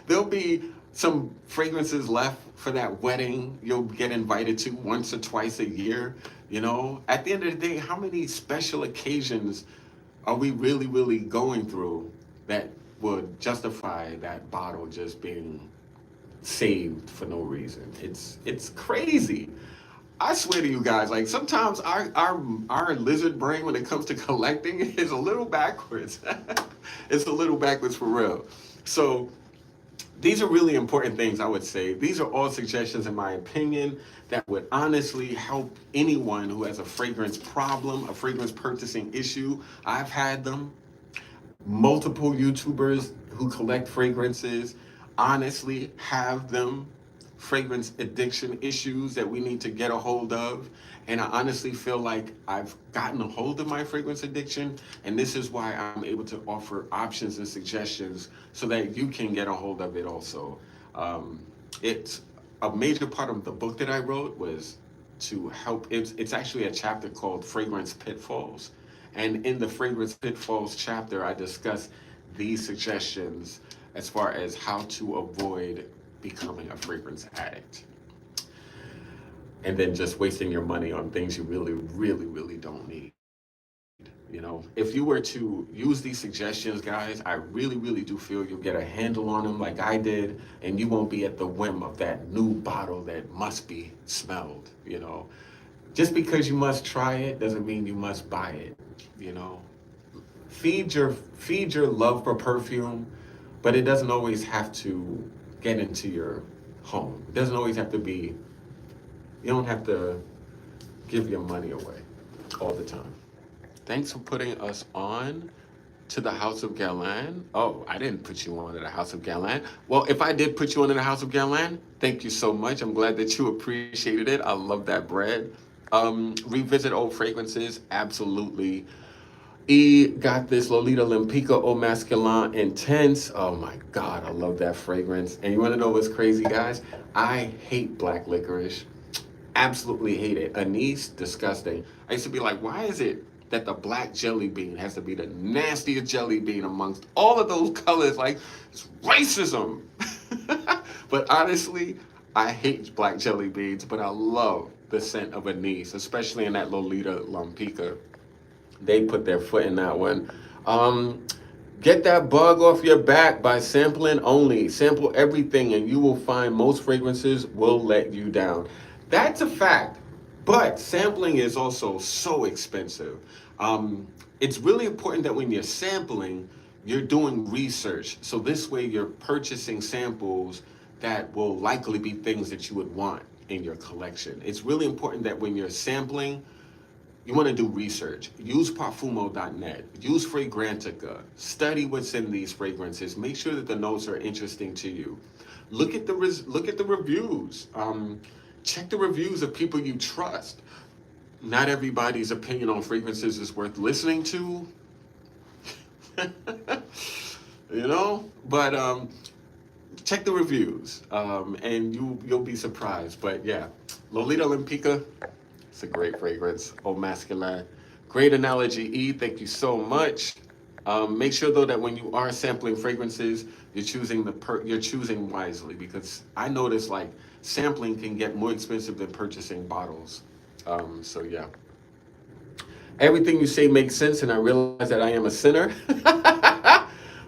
There'll be some fragrances left for that wedding you'll get invited to once or twice a year. You know, at the end of the day, how many special occasions are we really, really going through that would justify that bottle just being saved for no reason? It's crazy. I swear to you guys, like sometimes our lizard brain when it comes to collecting is a little backwards. It's a little backwards for real. So these are really important things, I would say. These are all suggestions, in my opinion, that would honestly help anyone who has a fragrance problem, a fragrance purchasing issue. I've had them. Multiple YouTubers who collect fragrances honestly have them. Fragrance addiction issues that we need to get a hold of. And I honestly feel like I've gotten a hold of my fragrance addiction. And this is why I'm able to offer options and suggestions so that you can get a hold of it also. It's a major part of the book that I wrote was to help. It's actually a chapter called Fragrance Pitfalls. And in the Fragrance Pitfalls chapter, I discuss these suggestions as far as how to avoid becoming a fragrance addict and then just wasting your money on things you really, really, really don't need. You know, if you were to use these suggestions, guys, I really, really do feel you'll get a handle on them like I did, and you won't be at the whim of that new bottle that must be smelled. You know, just because you must try it doesn't mean you must buy it. You know, feed your love for perfume, but it doesn't always have to get into your home. It doesn't always have to be, you don't have to give your money away all the time. Thanks for putting us on to the House of Galan. Oh, I didn't put you on to the House of Galan. Well, if I did put you on to the House of Galan, thank you so much. I'm glad that you appreciated it. I love that bread. Revisit old fragrances, absolutely. E got this Lolita Limpica Eau Masculin Intense. Oh my God, I love that fragrance. And you wanna know what's crazy, guys? I hate black licorice. Absolutely hate it. Anise, disgusting. I used to be like, why is it that the black jelly bean has to be the nastiest jelly bean amongst all of those colors? Like, it's racism. But honestly, I hate black jelly beans, but I love the scent of anise, especially in that Lolita Limpica. They put their foot in that one. Get that bug off your back by sampling only. Sample everything and you will find most fragrances will let you down. That's a fact, but sampling is also so expensive. It's really important that when you're sampling, you're doing research. So this way you're purchasing samples that will likely be things that you would want in your collection. It's really important that when you're sampling, you want to do research. Use Parfumo.net. Use Fragrantica. Study what's in these fragrances. Make sure that the notes are interesting to you. Look at the reviews. Check the reviews of people you trust. Not everybody's opinion on fragrances is worth listening to. You know, but check the reviews, and you'll be surprised. But yeah, Lolita Olympica, it's a great fragrance. Au masculin, great analogy. E, thank you so much. Make sure though that when you are sampling fragrances, you're choosing wisely, because I notice like sampling can get more expensive than purchasing bottles. So yeah, everything you say makes sense, and I realize that I am a sinner.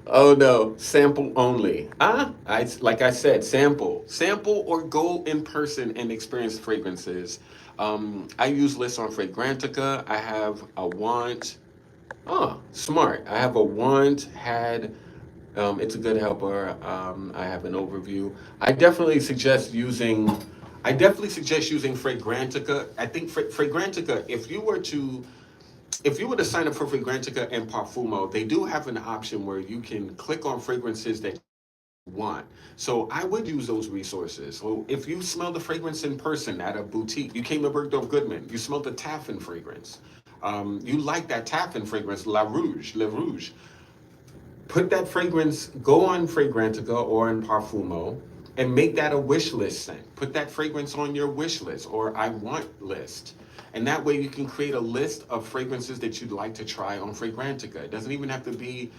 Oh no, sample only. Like I said, sample or go in person and experience fragrances. I use lists on Fragrantica. I have a want. Oh, smart. I have a want, had, it's a good helper. I have an overview. I definitely suggest using Fragrantica. I think Fragrantica, if you were to sign up for Fragrantica and Parfumo, they do have an option where you can click on fragrances that you want. So I would use those resources. So if you smell the fragrance in person at a boutique, you came to Bergdorf Goodman, you smelled the Taffin fragrance. You like that Taffin fragrance, Le Rouge. Put that fragrance, go on Fragrantica or in Parfumo, and make that a wish list scent. Put that fragrance on your wish list or I want list. And that way you can create a list of fragrances that you'd like to try on Fragrantica. It doesn't even have to be,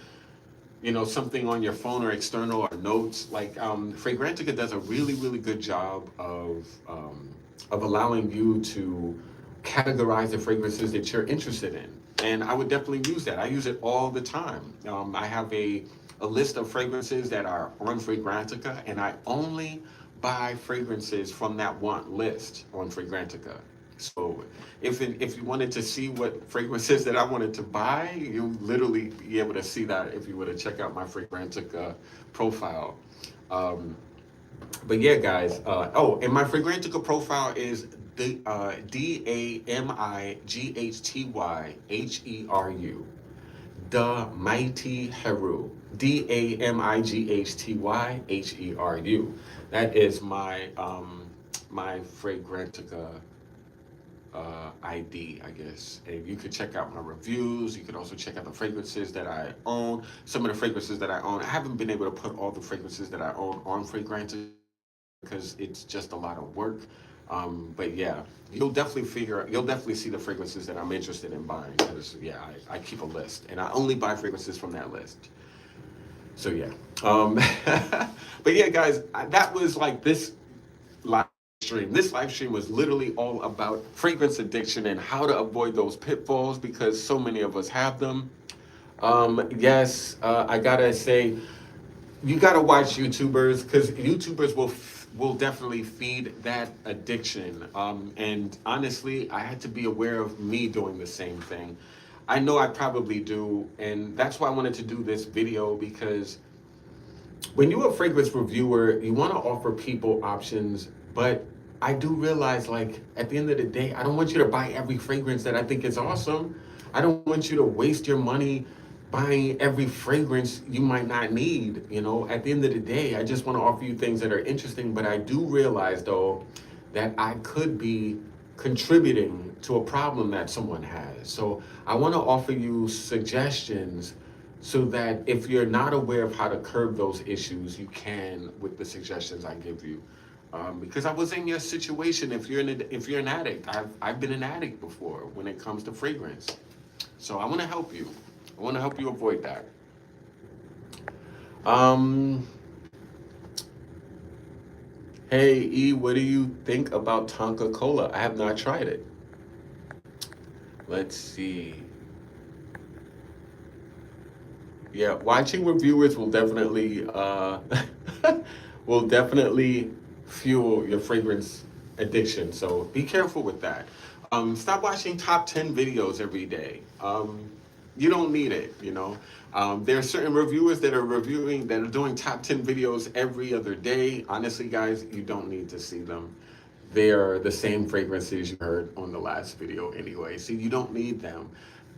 something on your phone or external or notes. Like Fragrantica does a really, really good job of allowing you to categorize the fragrances that you're interested in. And I would definitely use that. I use it all the time. I have a list of fragrances that are on Fragrantica, and I only buy fragrances from that want list on Fragrantica. So if you wanted to see what fragrances that I wanted to buy, you'll literally be able to see that if you were to check out my Fragrantica profile. But yeah, guys. And my Fragrantica profile is DAMIGHTYHERU. The Mighty Heru. DAMIGHTYHERU. That is my Fragrantica ID, I guess. And you could check out my reviews. You could also check out the fragrances that I own. Some of the fragrances that I own. I haven't been able to put all the fragrances that I own on Fragrantica because it's just a lot of work. But yeah, you'll definitely see the fragrances that I'm interested in buying. Because yeah, I keep a list, and I only buy fragrances from that list. So yeah, but yeah, guys, that was like this live stream. This live stream was literally all about fragrance addiction and how to avoid those pitfalls because so many of us have them. Yes, I gotta say, you gotta watch YouTubers because YouTubers will definitely feed that addiction. And honestly, I had to be aware of me doing the same thing. I know I probably do, and that's why I wanted to do this video because when you're a fragrance reviewer, you want to offer people options, but I do realize, like, at the end of the day, I don't want you to buy every fragrance that I think is awesome. I don't want you to waste your money buying every fragrance you might not need. At the end of the day, I just want to offer you things that are interesting, but I do realize, though, that I could be contributing to a problem that someone has. So I want to offer you suggestions so that if you're not aware of how to curb those issues, you can with the suggestions I give you. Because I was in your situation. If you're an addict, I've been an addict before when it comes to fragrance. So I want to help you. I want to help you avoid that. Hey E, what do you think about Tonka Cola? I have not tried it. Let's see. Yeah, watching reviewers will definitely will definitely fuel your fragrance addiction. So be careful with that. Stop watching top 10 videos every day. You don't need it. There are certain reviewers that are doing top 10 videos every other day. Honestly, guys, you don't need to see them. They are the same fragrances you heard on the last video anyway. So you don't need them.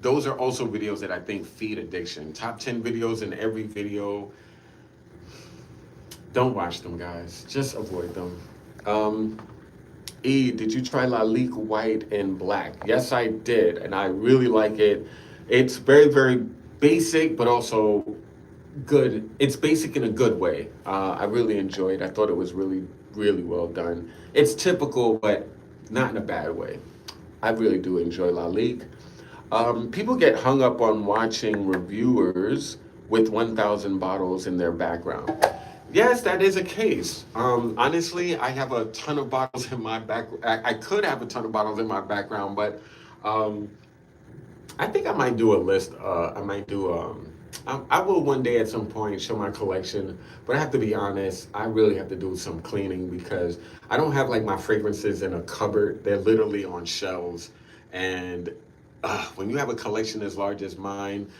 Those are also videos that I think feed addiction. Top 10 videos in every video. Don't watch them, guys. Just avoid them. E, did you try Lalique White and Black? Yes, I did, and I really like it. It's very, very basic, but also good. It's basic in a good way. I really enjoyed. I thought it was really, really well done. It's typical, but not in a bad way. I really do enjoy La Ligue. People get hung up on watching reviewers with 1,000 bottles in their background. Yes, that is a case. Honestly, I have a ton of bottles in my back. I could have a ton of bottles in my background, but um, I think I might do a list. I might do. I will one day at some point show my collection, but I have to be honest. I really have to do some cleaning because I don't have like my fragrances in a cupboard. They're literally on shelves, and when you have a collection as large as mine,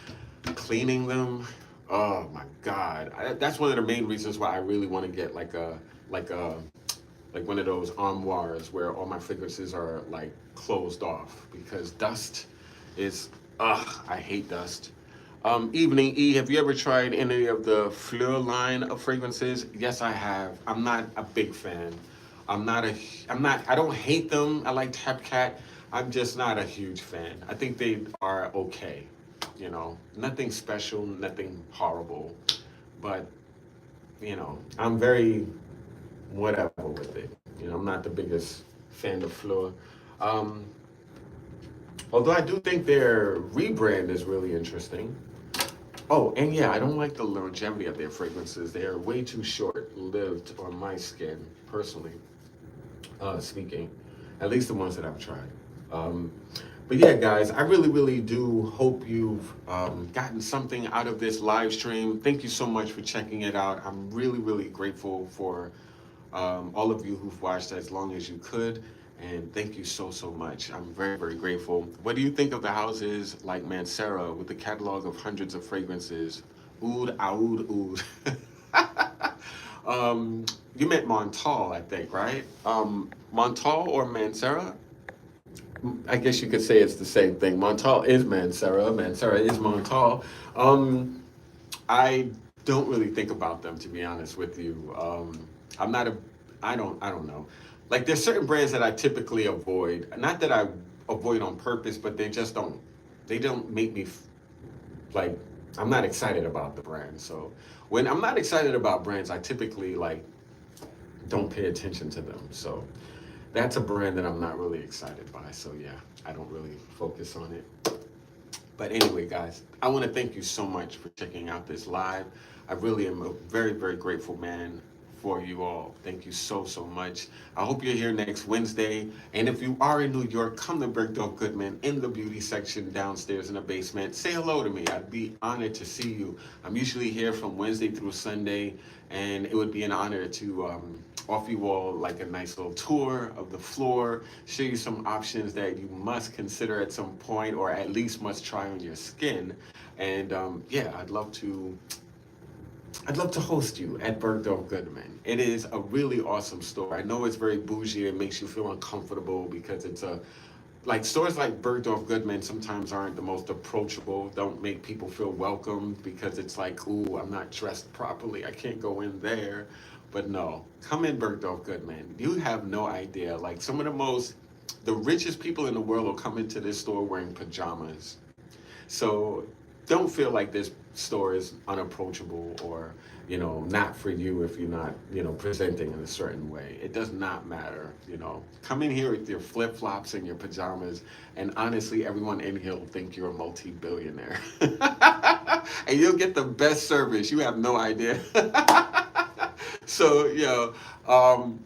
cleaning them, oh my God, that's one of the main reasons why I really want to get like a like one of those armoires where all my fragrances are like closed off because dust is I hate dust. Evening E, have you ever tried any of the Fleur line of fragrances? Yes, I have. I'm not a big fan. I'm not a I'm not I don't hate them. I like Tap Cat. I'm just not a huge fan. I think they are okay. You know, nothing special, nothing horrible, but I'm very whatever with it. I'm not the biggest fan of Fleur. Um, Although I do think their rebrand is really interesting. Oh, and yeah, I don't like the longevity of their fragrances. They are way too short-lived on my skin, personally speaking. At least the ones that I've tried. Um, but yeah, guys, I really, really do hope you've gotten something out of this live stream. Thank you so much for checking it out. I'm really, really grateful for all of you who've watched as long as you could. And thank you so, so much. I'm very, very grateful. What do you think of the houses like Mancera with the catalog of hundreds of fragrances? Oud, oud, oud. You meant Montal, I think, right? Montal or Mancera? I guess you could say it's the same thing. Montal is Mancera. Mancera is Montal. I don't really think about them, to be honest with you. I'm not a, I don't know. Like there's certain brands that I typically avoid. Not that I avoid on purpose, but they don't make me like, I'm not excited about the brand. So when I'm not excited about brands, I typically like don't pay attention to them. So that's a brand that I'm not really excited by. So yeah, I don't really focus on it. But anyway, guys, I want to thank you so much for checking out this live. I really am a very, very grateful man for you all. Thank you so, so much. I hope you're here next Wednesday. And if you are in New York, come to Bergdorf Goodman in the beauty section downstairs in the basement. Say hello to me. I'd be honored to see you. I'm usually here from Wednesday through Sunday, and it would be an honor to offer you all like a nice little tour of the floor, show you some options that you must consider at some point or at least must try on your skin. And yeah, I'd love to host you at Bergdorf Goodman. It is a really awesome store. I know it's very bougie. It makes you feel uncomfortable because it's like stores like Bergdorf Goodman sometimes aren't the most approachable, don't make people feel welcome because it's like, ooh, I'm not dressed properly. I can't go in there. But no, come in Bergdorf Goodman. You have no idea. Like the richest people in the world will come into this store wearing pajamas. So don't feel like this store is unapproachable or, not for you if you're not, presenting in a certain way. It does not matter. Come in here with your flip-flops and your pajamas, and honestly, everyone in here will think you're a multi-billionaire. And you'll get the best service. You have no idea. So,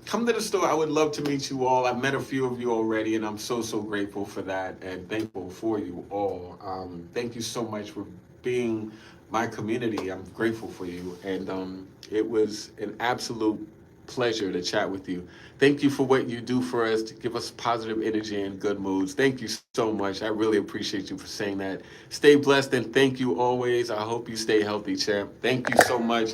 come to the store. I would love to meet you all. I've met a few of you already, and I'm so, so grateful for that and thankful for you all. Thank you so much for being my community. I'm grateful for you. And it was an absolute pleasure to chat with you. Thank you for what you do for us to give us positive energy and good moods. Thank you so much. I really appreciate you for saying that. Stay blessed and thank you always. I hope you stay healthy, champ. Thank you so much.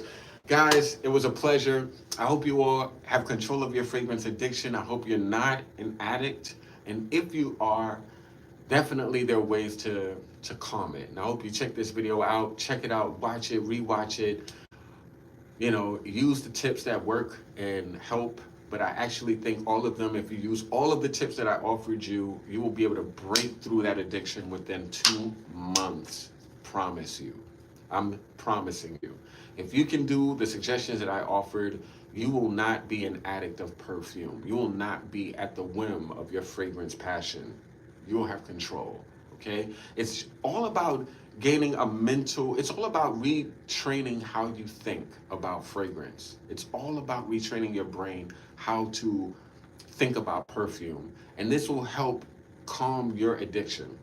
Guys, it was a pleasure. I hope you all have control of your fragrance addiction. I hope you're not an addict. And if you are, definitely there are ways to calm it. And I hope you check this video out. Check it out. Watch it. Rewatch it. Use the tips that work and help. But I actually think all of them, if you use all of the tips that I offered you, you will be able to break through that addiction within 2 months. promise you. I'm promising you. If you can do the suggestions that I offered, you will not be an addict of perfume. You will not be at the whim of your fragrance passion. You will have control, okay? It's all about gaining a mental, it's all about retraining how you think about fragrance. It's all about retraining your brain how to think about perfume. And this will help calm your addiction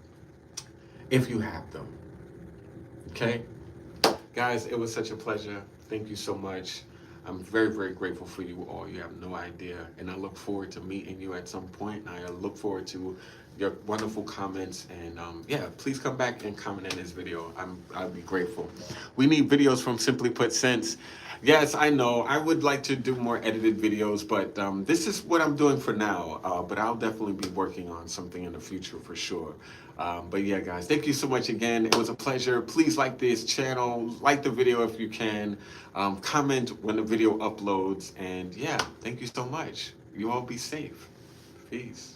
if you have them, okay? Guys, it was such a pleasure. Thank you so much. I'm very, very grateful for you all. You have no idea. And I look forward to meeting you at some point. And I look forward to your wonderful comments. And yeah, please come back and comment in this video. I'll be grateful. We need videos from Simply Put Scents. Yes, I know. I would like to do more edited videos, but this is what I'm doing for now. But I'll definitely be working on something in the future for sure. But yeah, guys, thank you so much again. It was a pleasure. Please like this channel, like the video if you can, comment when the video uploads. And yeah, thank you so much. You all be safe. Peace.